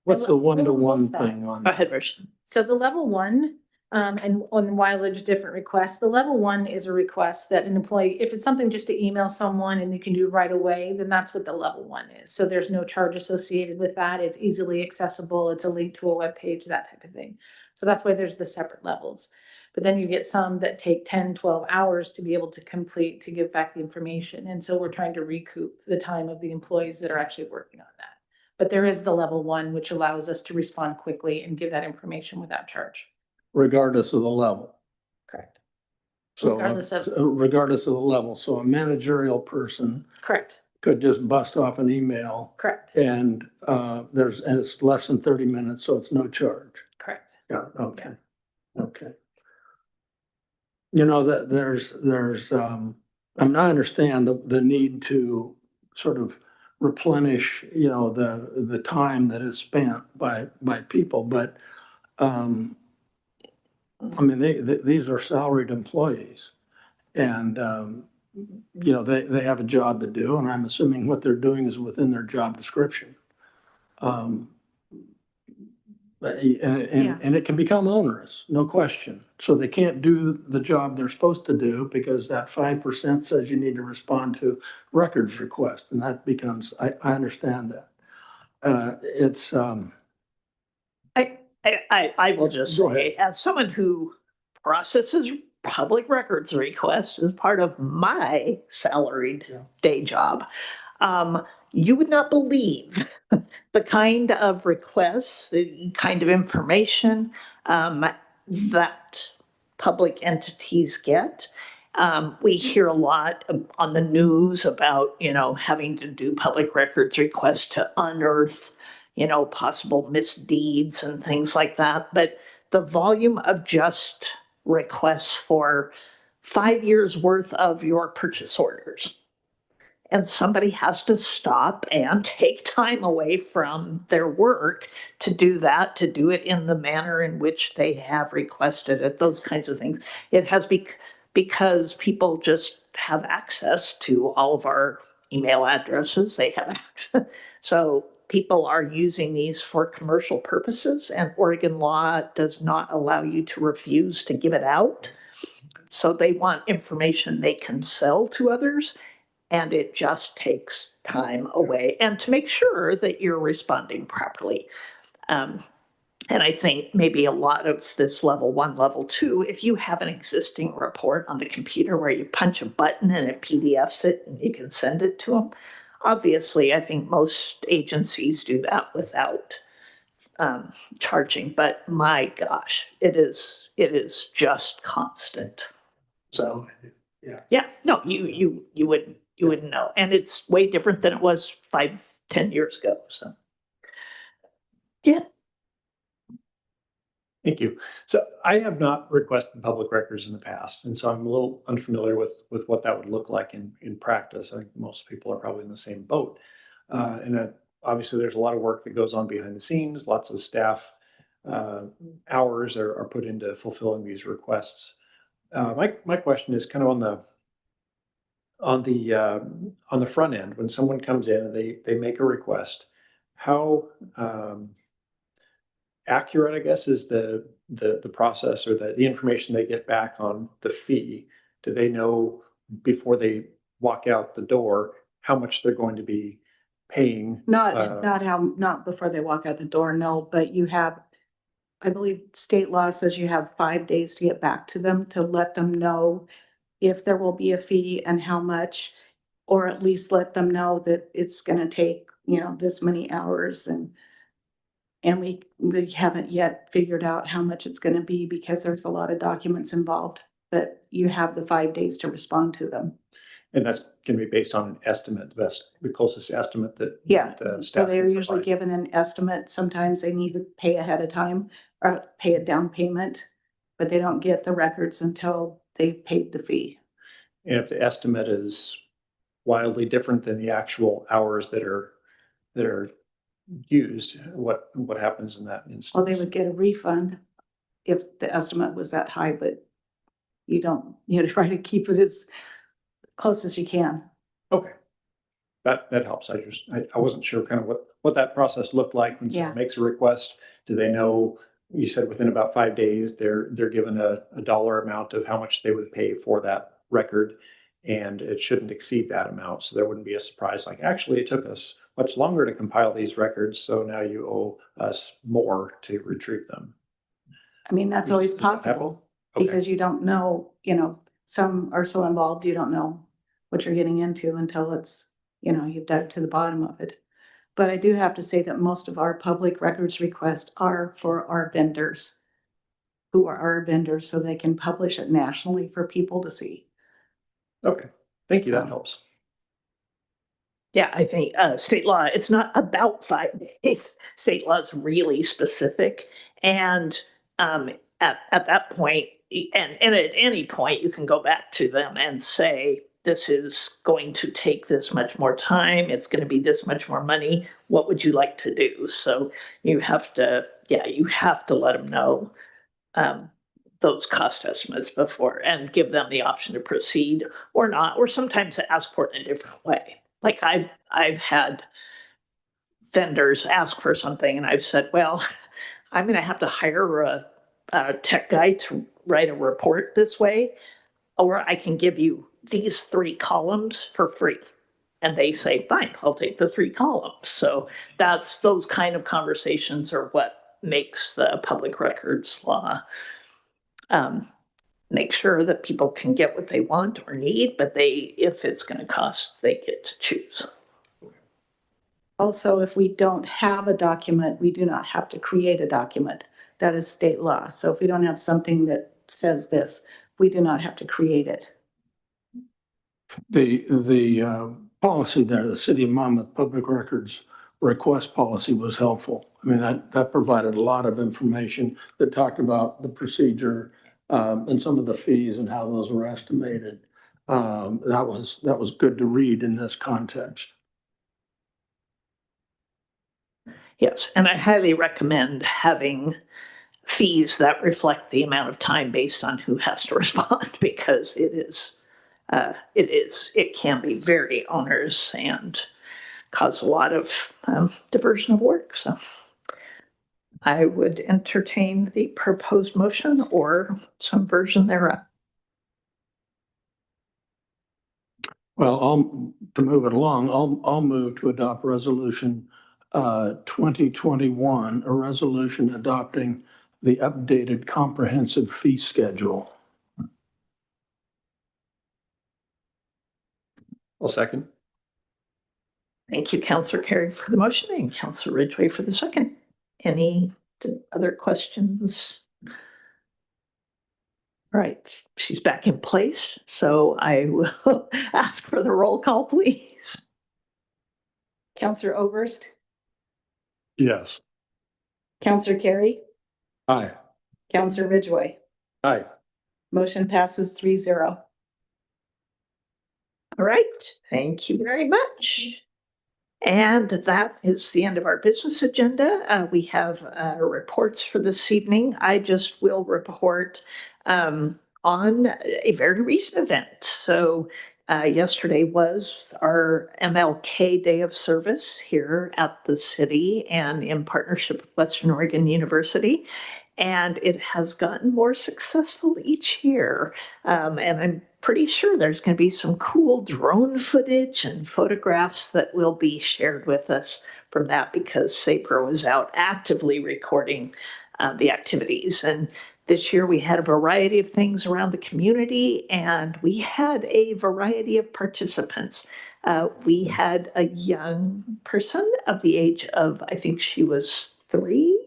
what's the one-to-one thing on? Go ahead, Rich. So the level 1, and while there's different requests, the level 1 is a request that an employee, if it's something just to email someone and you can do right away, then that's what the level 1 is. So there's no charge associated with that. It's easily accessible. It's a link to a web page, that type of thing. So that's why there's the separate levels. But then you get some that take 10, 12 hours to be able to complete, to give back the information. And so we're trying to recoup the time of the employees that are actually working on that. But there is the level 1, which allows us to respond quickly and give that information without charge. Regardless of the level. Correct. So Regardless of- regardless of the level. So a managerial person Correct. could just bust off an email Correct. and it's less than 30 minutes, so it's no charge. Correct. Yeah, okay. Okay. There's I mean, I understand the need to sort of replenish, the time that is spent by people, but I mean, these are salaried employees and, they have a job to do, and I'm assuming what they're doing is within their job description. And it can become onerous, no question. So they can't do the job they're supposed to do because that 5% says you need to respond to records request, and that becomes, I understand that. I will just Go ahead. say, as someone who processes public records requests as part of my salaried day job. You would not believe the kind of requests, the kind of information that public entities get. We hear a lot on the news about, having to do public records requests to unearth, possible misdeeds and things like that. But the volume of just requests for 5 years worth of your purchase orders. And somebody has to stop and take time away from their work to do that, to do it in the manner in which they have requested it, those kinds of things. It has because people just have access to all of our email addresses. They have access. So people are using these for commercial purposes, and Oregon law does not allow you to refuse to give it out. So they want information they can sell to others. And it just takes time away, and to make sure that you're responding properly. And I think maybe a lot of this level 1, level 2, if you have an existing report on the computer where you punch a button and it PDFs it and you can send it to them, obviously, I think most agencies do that without charging. But my gosh, it is just constant. So yeah, no, you wouldn't know. And it's way different than it was 5-10 years ago. So yeah. Thank you. So I have not requested public records in the past, and so I'm a little unfamiliar with what that would look like in practice. I think most people are probably in the same boat. Obviously there's a lot of work that goes on behind the scenes. Lots of staff hours are put into fulfilling these requests. My question is kind of on the front end, when someone comes in and they make a request, how accurate, I guess, is the process or the information they get back on the fee? Do they know before they walk out the door how much they're going to be paying? Not before they walk out the door, no, but you have, I believe state law says you have 5 days to get back to them to let them know if there will be a fee and how much, or at least let them know that it's gonna take, this many hours, and we haven't yet figured out how much it's gonna be because there's a lot of documents involved, but you have the 5 days to respond to them. And that's going to be based on an estimate, the closest estimate that Yeah, that, so staff they're can usually provide. given an estimate. Sometimes they need to pay ahead of time or pay a down payment, but they don't get the records until they've paid the fee. And if the estimate is wildly different than the actual hours that are used, what happens in that instance? Well, they would get a refund if the estimate was that high, but you don't, try to keep it as close as you can. Okay. That helps. I wasn't sure kind of what that process looked like when someone makes a request. Do they know, you said within about 5 days, they're given a dollar amount of how much they would pay for that record, and it shouldn't exceed that amount. So there wouldn't be a surprise like, actually, it took us much longer to compile these records, so now you owe us more to retrieve them. I mean, that's always possible Okay. because you don't know, some are so involved, you don't know what you're getting into until it's, you've dug to the bottom of it. But I do have to say that most of our public records requests are for our vendors, who are our vendors, so they can publish it nationally for people to see. Okay, thank you. That So- helps. Yeah, I think state law, it's not about 5 days. State law is really specific. And at that point, and at any point, you can go back to them and say, this is going to take this much more time. It's going to be this much more money. What would you like to do? So you have to let them know those cost estimates before and give them the option to proceed or not, or sometimes ask for it in a different way. Like I've had vendors ask for something and I've said, well, I'm going to have to hire a tech guy to write a report this way, or I can give you these 3 columns for free. And they say, fine, I'll take the 3 columns. So those kind of conversations are what makes the public records law make sure that people can get what they want or need, but if it's going to cost, they get to choose. Also, if we don't have a document, we do not have to create a document. That is state law. So if we don't have something that says this, we do not have to create it. The policy there, the City of Monmouth Public Records request policy was helpful. I mean, that provided a lot of information that talked about the procedure and some of the fees and how those were estimated. That was good to read in this context. Yes, and I highly recommend having fees that reflect the amount of time based on who has to respond, because it can be very onerous and cause a lot of diversion of work. So I would entertain the proposed motion or some version thereof. Well, to move it along, I'll move to adopt resolution 2021, a resolution adopting the updated comprehensive fee schedule. I'll second. Thank you, Councillor Carey, for the motion, and Councillor Ridgway for the second. Any other questions? All right, she's back in place, so I will ask for the roll call, please. Counselor Oberst, Yes. Counselor Carey, Aye. Counselor Ridgway. Aye. Motion passes 3-0. All right, thank you very much. And that is the end of our business agenda. We have reports for this evening. I just will report on a very recent event. So yesterday was our MLK Day of Service here at the city and in partnership with Western Oregon University. And it has gotten more successful each year. And I'm pretty sure there's going to be some cool drone footage and photographs that will be shared with us from that, because SAPRA was out actively recording the activities. And this year we had a variety of things around the community, and we had a variety of participants. We had a young person of the age of, I think she was 3,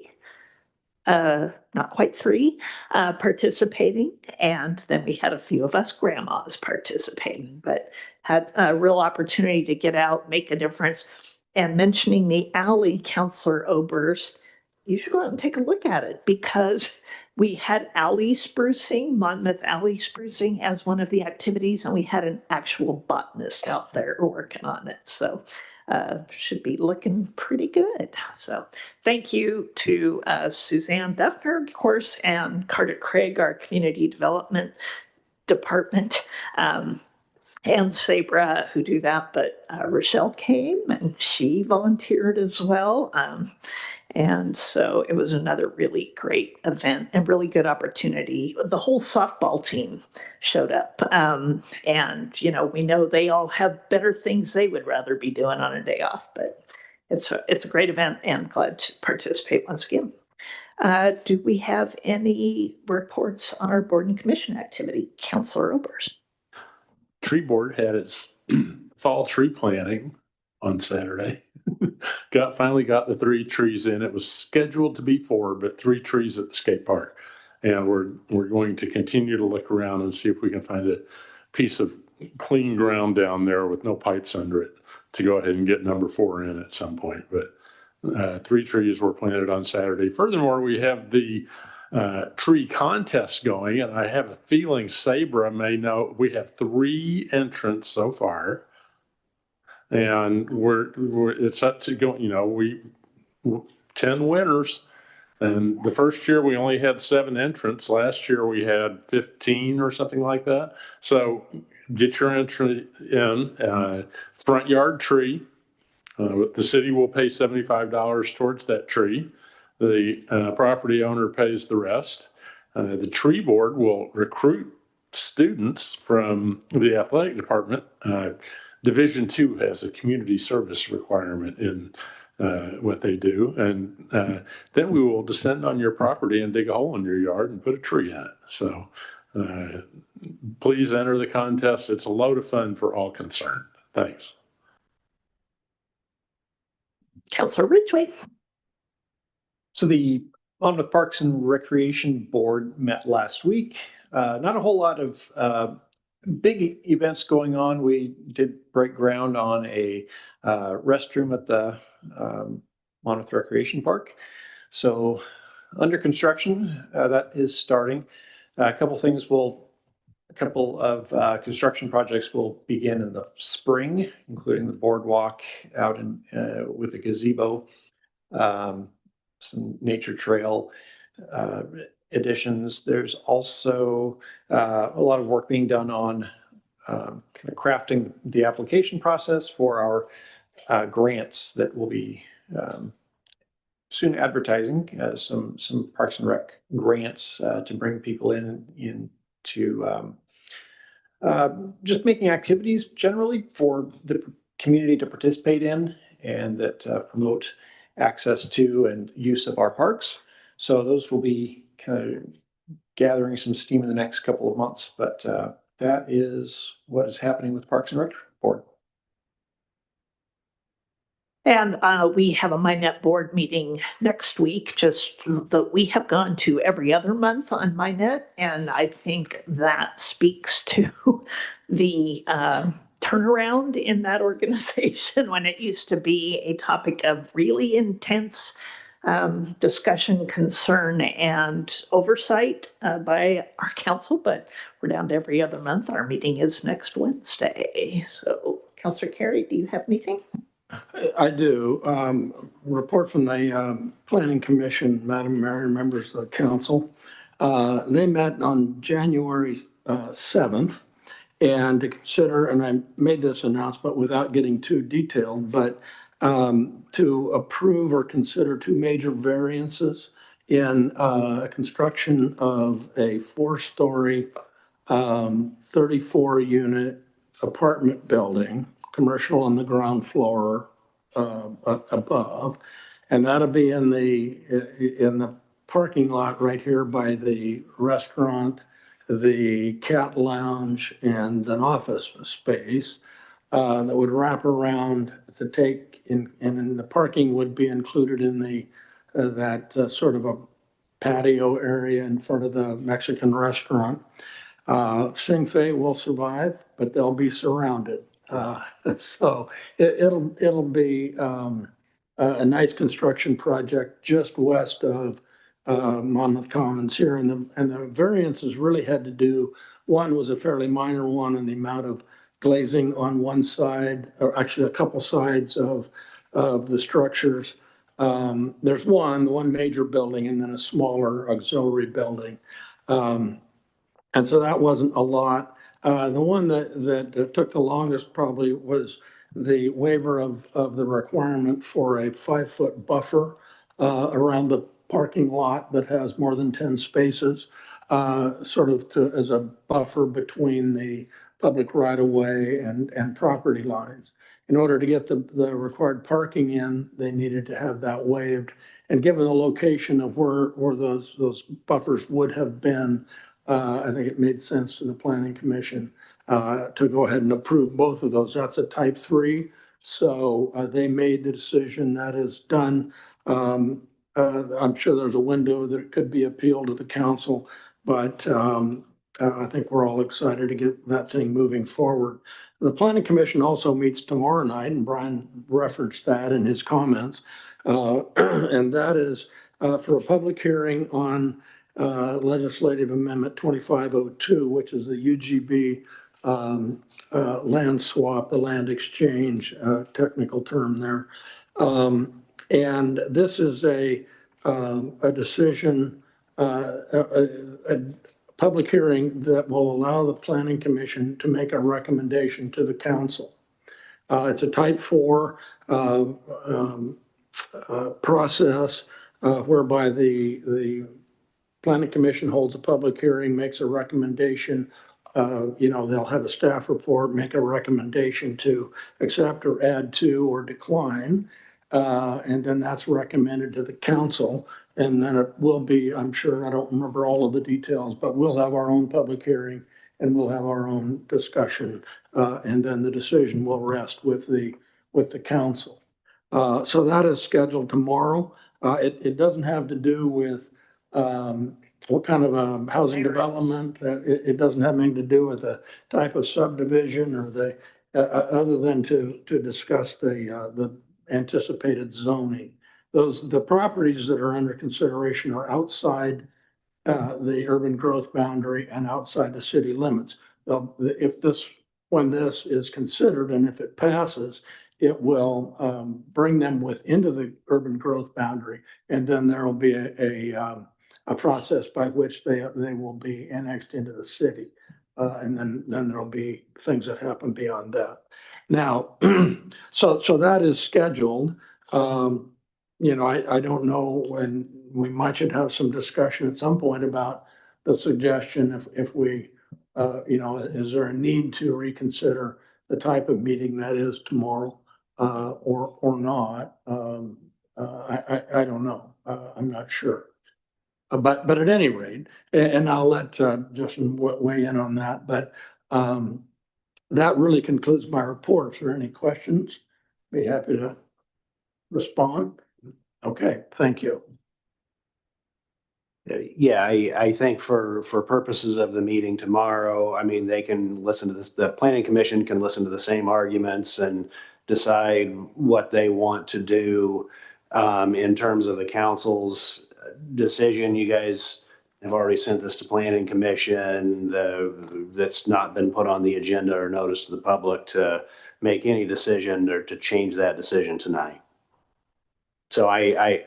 not quite 3, participating. And then we had a few of us grandmas participating, but had a real opportunity to get out, make a difference. And mentioning the alley, Councillor Oberst, you should go out and take a look at it, because we had alley sprucing, Monmouth alley sprucing as one of the activities, and we had an actual botanist out there working on it. So should be looking pretty good. So thank you to Suzanne Duffner, of course, and Carter Craig, our community development department, and SABRA, who do that. But Rochelle came and she volunteered as well. And so it was another really great event and really good opportunity. The whole softball team showed up. And, you know, we know they all have better things they would rather be doing on a day off, but it's a great event, and glad to participate once again. Do we have any reports on our board and commission activity? Councillor Oberst. Tree board had its fall tree planting on Saturday. Finally got the 3 trees in. It was scheduled to be 4, but 3 trees at the skate park. And we're going to continue to look around and see if we can find a piece of clean ground down there with no pipes under it to go ahead and get number 4 in at some point. But 3 trees were planted on Saturday. Furthermore, we have the tree contest going, and I have a feeling SABRA may know we have 3 entrants so far. And it's up to go, you know, 10 winners. And the first year we only had 7 entrants. Last year we had 15 or something like that. So get your entry in. Front yard tree. The city will pay $75 towards that tree. The property owner pays the rest. The tree board will recruit students from the athletic department. Division 2 has a community service requirement in what they do. And then we will descend on your property and dig a hole in your yard and put a tree in it. So Please enter the contest. It's a load of fun for all concerned. Thanks. Counselor Ridgway. So the Monmouth Parks and Recreation Board met last week. Not a whole lot of big events going on. We did break ground on a restroom at the Monmouth Recreation Park. So under construction, that is starting. A couple of construction projects will begin in the spring, including the boardwalk out in with a gazebo, some nature trail additions. There's also a lot of work being done on kind of crafting the application process for our grants that will be soon advertising some Parks and Rec grants to bring people into just making activities generally for the community to participate in and that promote access to and use of our parks. So those will be kind of gathering some steam in the next couple of months, but that is what is happening with Parks and Rec Board. And we have a MyNet board meeting next week, just that we have gone to every other month on MyNet. And I think that speaks to the turnaround in that organization when it used to be a topic of really intense discussion, concern, and oversight by our council. But we're down to every other month. Our meeting is next Wednesday. So, Councillor Carey, do you have anything? I do. Report from the Planning Commission, Madam Mayor, members of the council. They met on January 7th and to consider, and I made this announcement without getting too detailed, but to approve or consider two major variances in construction of a 4-story, 34-unit apartment building, commercial on the ground floor above, and that'll be in the parking lot right here by the restaurant, the cat lounge, and an office space that would wrap around to take in, and the parking would be included in the that sort of a patio area in front of the Mexican restaurant. Sing Fe will survive, but they'll be surrounded. So it'll be a nice construction project just west of Monmouth Commons here, and the variances really had to do. One was a fairly minor one in the amount of glazing on one side, or actually a couple sides of the structures. There's one major building and then a smaller auxiliary building, and so that wasn't a lot. The one that took the longest probably was the waiver of the requirement for a 5-foot buffer around the parking lot that has more than 10 spaces, sort of as a buffer between the public right-of-way and property lines. In order to get the required parking in, they needed to have that waived. And given the location of where those buffers would have been, I think it made sense to the Planning Commission to go ahead and approve both of those. That's a type 3. So they made the decision. That is done. I'm sure there's a window that could be appealed to the council, but I think we're all excited to get that thing moving forward. The Planning Commission also meets tomorrow night, and Brian referenced that in his comments. And that is for a public hearing on Legislative Amendment 2502, which is the UGB land swap, the land exchange, technical term there. And this is a decision, a public hearing that will allow the Planning Commission to make a recommendation to the council. It's a type 4 process whereby the Planning Commission holds a public hearing, makes a recommendation. They'll have a staff report, make a recommendation to accept or add to or decline. And then that's recommended to the council. And then it will be, I'm sure, I don't remember all of the details, but we'll have our own public hearing and we'll have our own discussion. And then the decision will rest with the council. So that is scheduled tomorrow. It doesn't have to do with what kind of housing development. It doesn't have anything to do with the type of subdivision or other than to discuss the anticipated zoning. The properties that are under consideration are outside the urban growth boundary and outside the city limits. When this is considered and if it passes, it will bring them into the urban growth boundary. And then there will be a process by which they will be annexed into the city. And then there'll be things that happen beyond that. Now, so that is scheduled. I don't know when we might should have some discussion at some point about the suggestion if we, is there a need to reconsider the type of meeting that is tomorrow or not? I don't know. I'm not sure. But at any rate, and I'll let Justin weigh in on that, but that really concludes my report. If there are any questions, be happy to respond. Okay, thank you. Yeah, I think for purposes of the meeting tomorrow, I mean, they can listen to this, the planning commission can listen to the same arguments and decide what they want to do in terms of the council's decision. You guys have already sent this to planning commission. That's not been put on the agenda or notice to the public to make any decision or to change that decision tonight. So I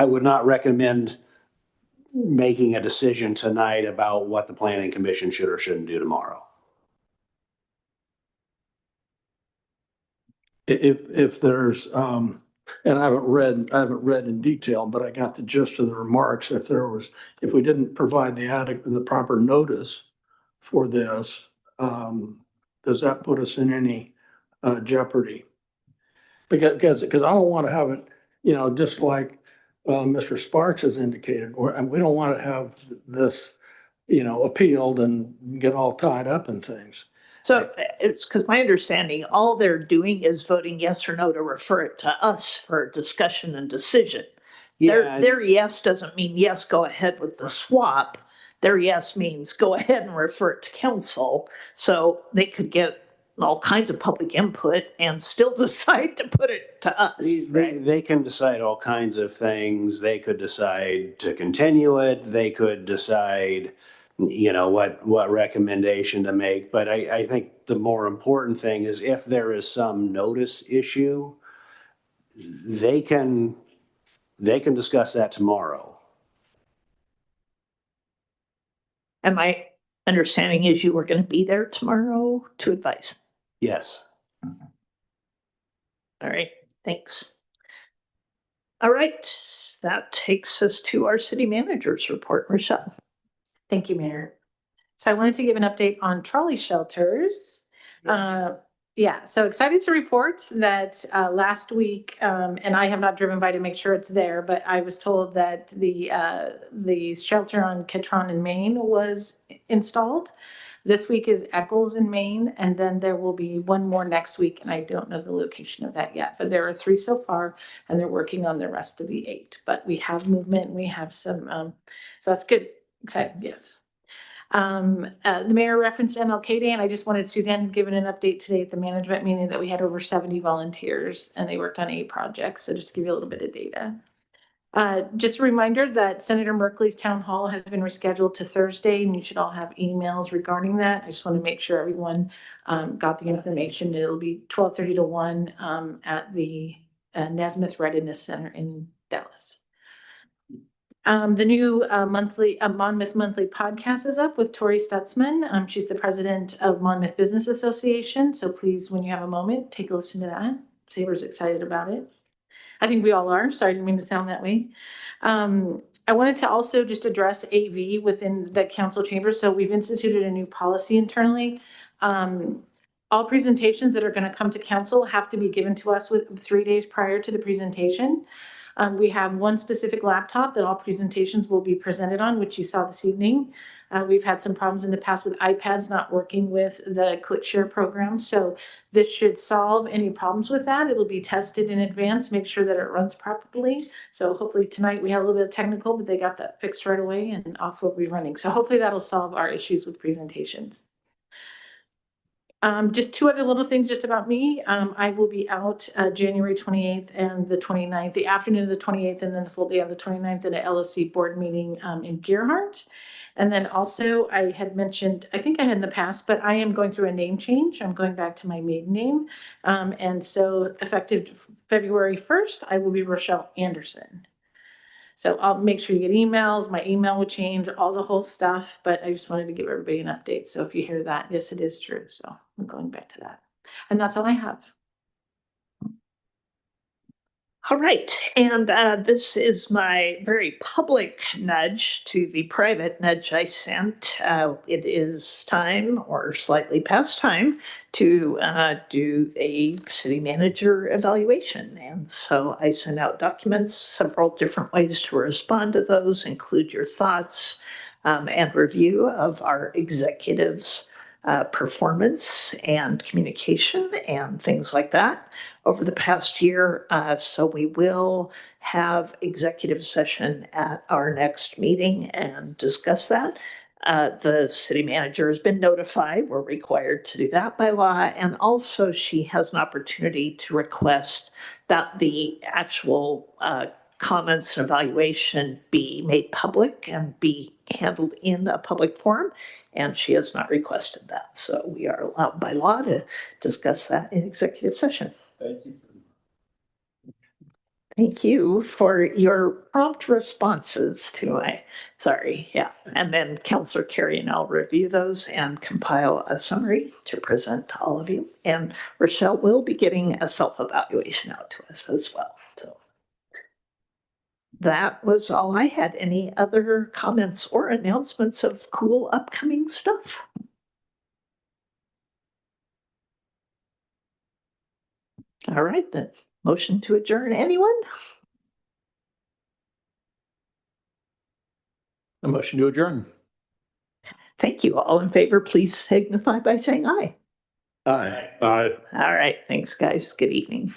would not recommend making a decision tonight about what the planning commission should or shouldn't do tomorrow. If there's, and I haven't read in detail, but I got the gist of the remarks. If we didn't provide the proper notice for this, does that put us in any jeopardy? Because I don't want to have it, just like Mr. Sparks has indicated, and we don't want to have this, appealed and get all tied up in things. So it's because my understanding, all they're doing is voting yes or no to refer it to us for discussion and decision. Their yes doesn't mean yes, go ahead with the swap. Their yes means go ahead and refer it to council. So they could get all kinds of public input and still decide to put it to us. They can decide all kinds of things. They could decide to continue it. They could decide, what recommendation to make. But I think the more important thing is if there is some notice issue, they can discuss that tomorrow. And my understanding is you were going to be there tomorrow to advise. Yes. All right, thanks. All right, that takes us to our city manager's report. Rochelle. Thank you, Mayor. So I wanted to give an update on trolley shelters. So excited to report that last week, and I have not driven by to make sure it's there, but I was told that the shelter on Catron in Maine was installed. This week is Eccles in Maine, and then there will be one more next week, and I don't know the location of that yet, but there are 3 so far, and they're working on the rest of the 8. But we have movement, and we have some, so that's good, exciting, yes. The mayor referenced MLK Day, and I just wanted Suzanne to give an update today at the management meeting that we had over 70 volunteers, and they worked on 8 projects, so just to give you a little bit of data. Just a reminder that Senator Merkley's town hall has been rescheduled to Thursday, and you should all have emails regarding that. I just want to make sure everyone got the information. It'll be 12:30 to 1 at the Nesmith Readiness Center in Dallas. The new Monmouth Monthly podcast is up with Tori Stutzman. She's the president of Monmouth Business Association. So please, when you have a moment, take a listen to that. Saber's excited about it. I think we all are. Sorry, I didn't mean to sound that way. I wanted to also just address AV within the council chamber. So we've instituted a new policy internally. All presentations that are going to come to council have to be given to us with 3 days prior to the presentation. We have one specific laptop that all presentations will be presented on, which you saw this evening. We've had some problems in the past with iPads not working with the ClickShare program, so this should solve any problems with that. It'll be tested in advance, make sure that it runs properly. So hopefully tonight we had a little bit of technical, but they got that fixed right away and off we'll be running. So hopefully that'll solve our issues with presentations. Just two other little things just about me. I will be out January 28th and the 29th, the afternoon of the 28th, and then the full day of the 29th at an LOC board meeting in Gearhart. And then also I had mentioned, I think I had in the past, but I am going through a name change. I'm going back to my maiden name. And so effective February 1st, I will be Rochelle Anderson. So I'll make sure you get emails. My email will change, all the whole stuff, but I just wanted to give everybody an update. So if you hear that, yes, it is true. So I'm going back to that. And that's all I have. All right, and this is my very public nudge to the private nudge I sent. It is time, or slightly past time, to do a city manager evaluation. And so I sent out documents, several different ways to respond to those, include your thoughts and review of our executives' performance and communication and things like that over the past year. So we will have executive session at our next meeting and discuss that. The city manager has been notified. We're required to do that by law. And also she has an opportunity to request that the actual comments and evaluation be made public and be handled in a public forum. And she has not requested that. So we are allowed by law to discuss that in executive session. Thank you. Thank you for your prompt responses to my, sorry, yeah. And then Councillor Carey and I'll review those and compile a summary to present to all of you. And Rochelle will be getting a self-evaluation out to us as well. So that was all I had. Any other comments or announcements of cool upcoming stuff? All right, then. Motion to adjourn, anyone? A motion to adjourn. Thank you. All in favor, please signify by saying aye. Aye. Aye. All right, thanks, guys. Good evening.